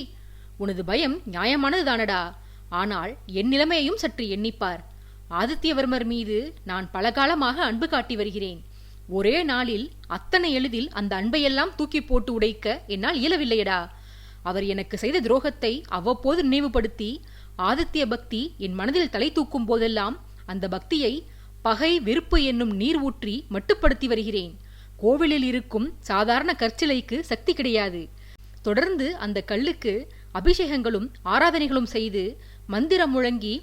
உனது பயம் நியாயமானதுதானடா. ஆனால் என் நிலைமையையும் சற்று எண்ணிப்பார். ஆதித்யவர்மர் மீது நான் பல காலமாக அன்பு காட்டி வருகிறேன். ஒரே நாளில் அத்தனை எளிதில் அந்த அன்பையெல்லாம் தூக்கி போட்டு உடைக்க என்னால் இயலவில்லையடா. அவர் எனக்கு செய்த துரோகத்தை அவ்வப்போது நினைவுபடுத்தி ஆதித்ய பக்தி என் மனதில் தலை தூக்கும் போதெல்லாம் அந்த பக்தியை பகை வெறுப்பு என்னும் நீர் ஊற்றி மட்டுப்படுத்தி வருகிறேன். கோவிலில் இருக்கும் சாதாரண கற்சிலைக்கு சக்தி கிடையாது. தொடர்ந்து அந்த கல்லுக்கு அபிஷேகங்களும் ஆராதனைகளும் செய்து மந்திரம் முழங்கி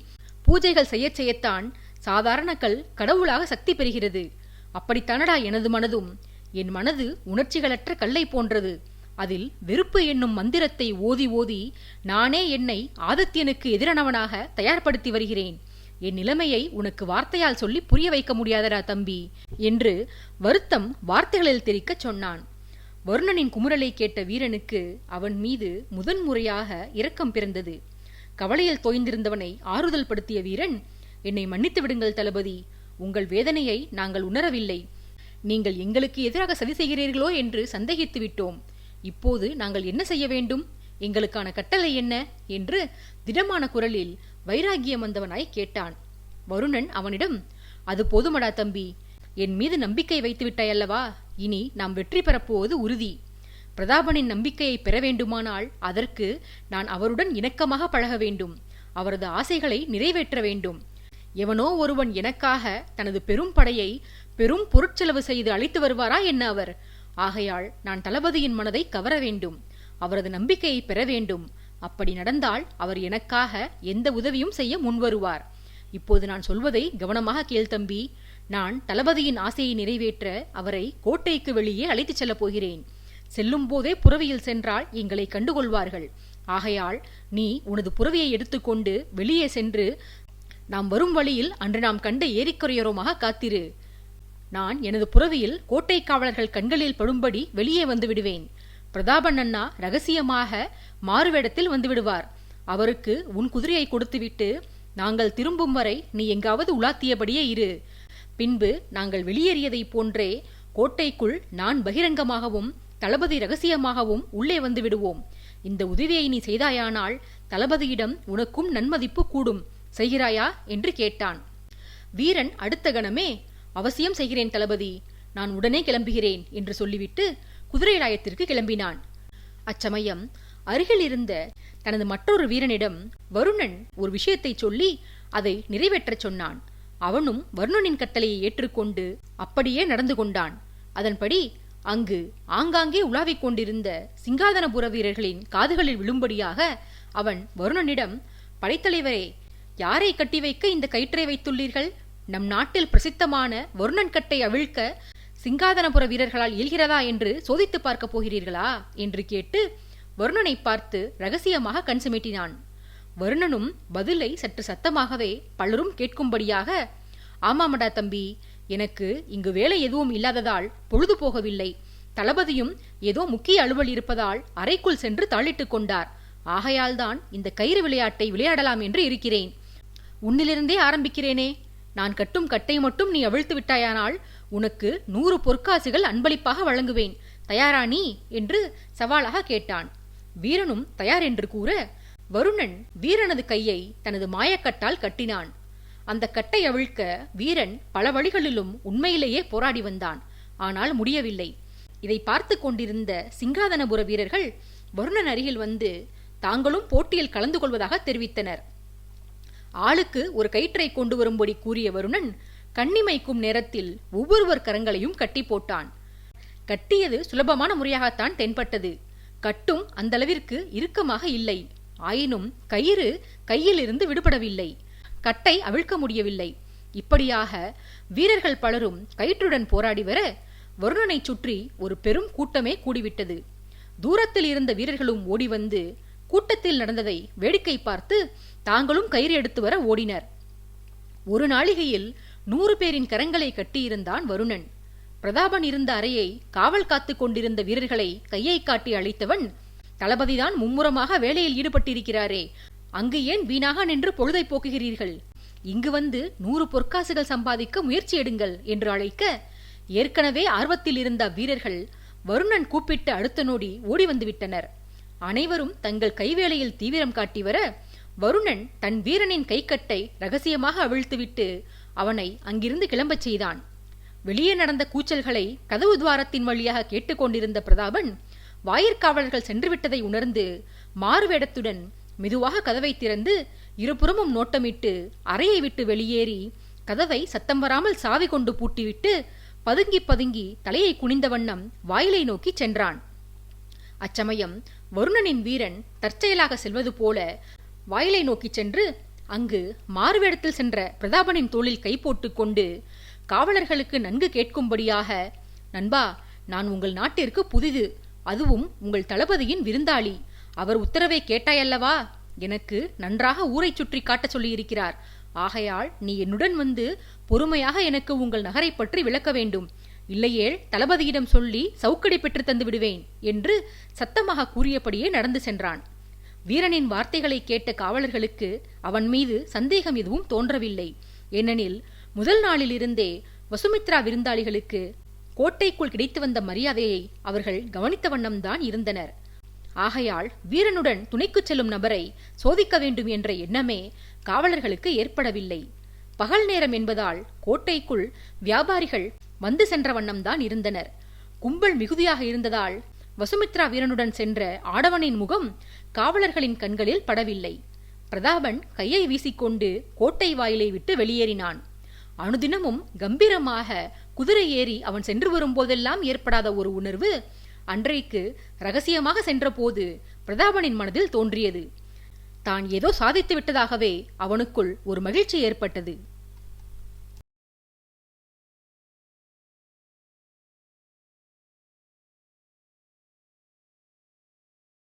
பூஜைகள் செய்யத்தான் சாதாரண கல் கடவுளாக சக்தி பெறுகிறது. அப்படித்தானடா எனது மனதும். என் மனது உணர்ச்சிகளற்ற கல்லை போன்றது. அதில் வெறுப்பு என்னும் மந்திரத்தை ஓதி ஓதி நானே என்னை ஆதித்யனுக்கு எதிரானவனாக தயார்படுத்தி வருகிறேன். என் நிலைமையை உனக்கு வார்த்தையால் சொல்லி புரிய வைக்க முடியாதடா தம்பி என்று வருத்தம் வார்த்தைகளில் தெரிவிக்கச் சொன்னான். வருணனின் குமுறலை கேட்ட வீரனுக்கு அவன் மீது முதன்முறையாக இரக்கம் பிறந்தது. கவலையில் தோய்ந்திருந்தவனை ஆறுதல் படுத்திய வீரன், என்னை மன்னித்து விடுங்கள் தளபதி, உங்கள் வேதனையை நாங்கள் உணரவில்லை. நீங்கள் எங்களுக்கு எதிராக சதி செய்கிறீர்களோ என்று சந்தேகித்து விட்டோம். இப்போது நாங்கள் என்ன செய்ய வேண்டும்? எங்களுக்கான கட்டளை என்ன என்று திடமான குரலில் வைராகியம் வந்தவனாய் கேட்டான். வருணன் அவனிடம், அது போதுமடா தம்பி, என் மீது நம்பிக்கை வைத்து விட்டாயல்லவா, இனி நாம் வெற்றி பெறப்போவது உறுதி. பிரதாபனின் நம்பிக்கையை பெற வேண்டுமானால் அதற்கு நான் அவருடன் இணக்கமாக பழக வேண்டும். அவரது ஆசைகளை நிறைவேற்ற வேண்டும். எவனோ ஒருவன் எனக்காக தனது பெரும் படையை பெரும் பொருட்செலவு செய்து அழைத்து வருவாரா என்ன அவர்? ஆகையால் நான் தளபதியின் மனதை கவர வேண்டும். அவரது நம்பிக்கையை பெற வேண்டும். அப்படி நடந்தால் அவர் எனக்காக எந்த உதவியும் செய்ய முன்வருவார். இப்போது நான் சொல்வதை கவனமாக கேள் தம்பி. நான் தளபதியின் ஆசையை நிறைவேற்ற அவரை கோட்டைக்கு வெளியே அழைத்துச் செல்லப் போகிறேன். செல்லும் போதே புறவியில் சென்றால் எங்களை கண்டுகொள்வார்கள். ஆகையால் நீ உனது புறவியை எடுத்துக்கொண்டு வெளியே சென்று நாம் வரும் வழியில் அன்று நாம் கண்ட ஏரிக்கரையோரமாக காத்திரு. நான் எனது புறவியில் கோட்டை காவலர்கள் கண்களில் படும்படி வெளியே வந்து விடுவேன். பிரதாபன் அண்ணா ரகசியமாக மாறுவேடத்தில் வந்து விடுவார். அவருக்கு உன் குதிரையை கொடுத்துவிட்டு நாங்கள் திரும்பும் வரை நீ எங்காவது உலாத்தியபடியே இரு. பின்பு நாங்கள் வெளியேறியதை போன்றே கோட்டைக்குள் நான் பகிரங்கமாகவும் தளபதி ரகசியமாகவும் உள்ளே வந்து விடுவோம். இந்த உதவியை நீ செய்தாயானால் தளபதியிடம் உனக்கும் நன்மதிப்பு கூடும். செய்கிறாயா என்று கேட்டான். வீரன் அடுத்த கணமே, அவசியம் செய்கிறேன் தளபதி, நான் உடனே கிளம்புகிறேன் என்று சொல்லிவிட்டு குதிரைலாயத்திற்கு கிளம்பினான். அச்சமயம் அருகில் இருந்த தனது மற்றொரு வீரனிடம் வருணன் ஒரு விஷயத்தை சொல்லி அதை நிறைவேற்றச் சொன்னான். அவனும் வருணனின் கட்டளையை ஏற்றுக்கொண்டு அப்படியே நடந்து கொண்டான். அதன்படி அங்கு ஆங்காங்கே உலாவிக் கொண்டிருந்த சிங்காதனபுர வீரர்களின் காதுகளில் விழும்படியாக அவன் வருணனிடம், படைத்தலைவரே, யாரை கட்டி வைக்க இந்த கயிற்றை வைத்துள்ளீர்கள்? நம் நாட்டில் பிரசித்தமான வருணன் கட்டை அவிழ்க்க சிங்காதனபுர வீரர்களால் இயல்கிறதா என்று சோதித்து பார்க்க போகிறீர்களா என்று கேட்டு வருணனை பார்த்து ரகசியமாக கண் சிமிட்டினான். வருணனும் பதிலை சற்று சத்தமாகவே பலரும் கேட்கும்படியாக, ஆமாமடா தம்பி, எனக்கு இங்கு வேலை எதுவும் இல்லாததால் பொழுது போகவில்லை. தளபதியும் ஏதோ முக்கிய அலுவல் இருப்பதால் அறைக்குள் சென்று தாளிட்டுக் கொண்டார். ஆகையால்தான் இந்த கயிறு விளையாட்டை விளையாடலாம் என்று இருக்கிறேன். உன்னிலிருந்தே ஆரம்பிக்கிறேனே. நான் கட்டும் கட்டை மட்டும் நீ அவிழ்த்து விட்டாயானால் உனக்கு 100 பொற்காசுகள் அன்பளிப்பாக வழங்குவேன். தயாரா நீ என்று சவாலாக கேட்டான். வீரனும் தயார் என்று கூற வருணன் வீரனது கையை தனது மாயக்கட்டால் கட்டினான். அந்த கட்டை அவிழ்க்க வீரன் பல வழிகளிலும் உண்மையிலேயே போராடி வந்தான். ஆனால் முடியவில்லை. இதை பார்த்து கொண்டிருந்த சிங்காதனபுர வீரர்கள் வருணன் அருகில் வந்து தாங்களும் போட்டியில் கலந்து கொள்வதாக தெரிவித்தனர். ஆளுக்கு ஒரு கயிற்றை கொண்டு வரும்படி கூறிய வருணன் கண்ணிமைக்கும் நேரத்தில் ஒவ்வொருவர் கரங்களையும் கட்டி போட்டான். கட்டியது சுலபமான முறையாகத்தான் தென்பட்டது. கட்டும் அந்த அளவிற்கு இறுக்கமாக இல்லை. ஆயினும் கயிறு கையில் இருந்து விடுபடவில்லை. கட்டை அவிழ்க்க முடியவில்லை. இப்படியாக வீரர்கள் பலரும் கயிற்றுடன் போராடி வர வருணனை சுற்றி ஒரு பெரும் கூட்டமே கூடிவிட்டது. தூரத்தில் இருந்த வீரர்களும் ஓடி வந்து கூட்டத்தில் நடந்ததை வேடிக்கை பார்த்து தாங்களும் கயிறு எடுத்து வர ஓடினர். ஒரு நாளிகையில் 100 பேரின் கரங்களை கட்டியிருந்தான் வருணன். பிரதாபன் இருந்த அறையை காவல் காத்து கொண்டிருந்த வீரர்களை கையை காட்டி அழைத்தவன், தளபதிதான் மும்முரமாக வேலையில் ஈடுபட்டிருக்கிறாரே, அங்கு ஏன் வீணாக நின்று பொழுதை போக்குகிறீர்கள்? இங்கு வந்து 100 பொற்காசுகள் சம்பாதிக்க முயற்சி எடுங்கள் என்று அழைக்க, ஏற்கனவே ஆர்வத்தில் இருந்த வீரர்கள் வருணன் கூப்பிட்டு அடுத்த நொடி ஓடி வந்து விட்டனர். அனைவரும் தங்கள் கைவேளையில் தீவிரம் காட்டி வர வருணன் தன் வீரனின் கைக்கட்டை ரகசியமாக அவிழ்த்துவிட்டு அவனை அங்கிருந்து கிளம்பச் செய்தான். வெளியே நடந்த கூச்சல்களை கதவு துவாரத்தின் வழியாக கேட்டுக்கொண்டிருந்த பிரதாபன் வாயிற்காவலர்கள் சென்றுவிட்டதை உணர்ந்து மாறுவேடத்துடன் மெதுவாக கதவை திறந்து இருபுறமும் நோட்டமிட்டு அறையை விட்டு வெளியேறி கதவை சத்தம் வராமல் சாவி கொண்டு பூட்டிவிட்டு பதுங்கி பதுங்கி தலையை குனிந்த வண்ணம் வாயிலை நோக்கி சென்றான். அச்சமயம் வருணனின் வீரன் தற்செயலாக செல்வது போல வாயிலை நோக்கி சென்று அங்கு மாறுவேடத்தில் சென்ற பிரதாபனின் தோளில் கை போட்டுக் கொண்டு காவலர்களுக்கு நன்கு கேட்கும்படியாக, நண்பா, நான் உங்கள் நாட்டிற்கு புதிது, அதுவும் உங்கள் தளபதியின் விருந்தாளி. அவர் உத்தரவை கேட்டாயல்லவா? எனக்கு நன்றாக ஊரை சுற்றி காட்ட சொல்லியிருக்கிறார். ஆகையால் நீ என்னுடன் வந்து பொறுமையாக எனக்கு உங்கள் நகரை பற்றி விளக்க வேண்டும். இல்லையேல் தளபதியிடம் சொல்லி சவுக்கடி பெற்று தந்து விடுவேன் என்று சத்தமாக கூறியபடியே நடந்து சென்றான். வீரனின் வார்த்தைகளை கேட்ட காவலர்களுக்கு அவன் மீது சந்தேகம் எதுவும் தோன்றவில்லை. ஏனெனில் முதல் நாளிலிருந்தே வசுமித்ரா விருந்தாளிகளுக்கு கோட்டைக்குள் கிடைத்து வந்த மரியாதையை அவர்கள் கவனித்த வண்ணம்தான் இருந்தனர். ஆகையால் வீரனுடன் துணைக்குச் செல்லும் நபரை சோதிக்க வேண்டும் என்ற எண்ணமே காவலர்களுக்கு ஏற்படவில்லை. பகல் நேரம் என்பதால் கோட்டைக்குள் வியாபாரிகள் வந்து சென்ற வண்ணம்தான் இருந்தனர். கும்பல் மிகுதியாக இருந்ததால் வசுமித்ரா வீரனுடன் சென்ற ஆடவனின் முகம் காவலர்களின் கண்களில் படவில்லை. பிரதாபன் கையை வீசிக்கொண்டு கோட்டை வாயிலை விட்டு வெளியேறினான். அனுதினமும் கம்பீரமாக குதிரை ஏறி அவன் சென்று வரும்போதெல்லாம் ஏற்படாத ஒரு உணர்வு அன்றைக்கு ரகசியமாக சென்றபோது பிரதாபனின் மனதில் தோன்றியது. தான் ஏதோ சாதித்து விட்டதாகவே அவனுக்குள் ஒரு மகிழ்ச்சி ஏற்பட்டது.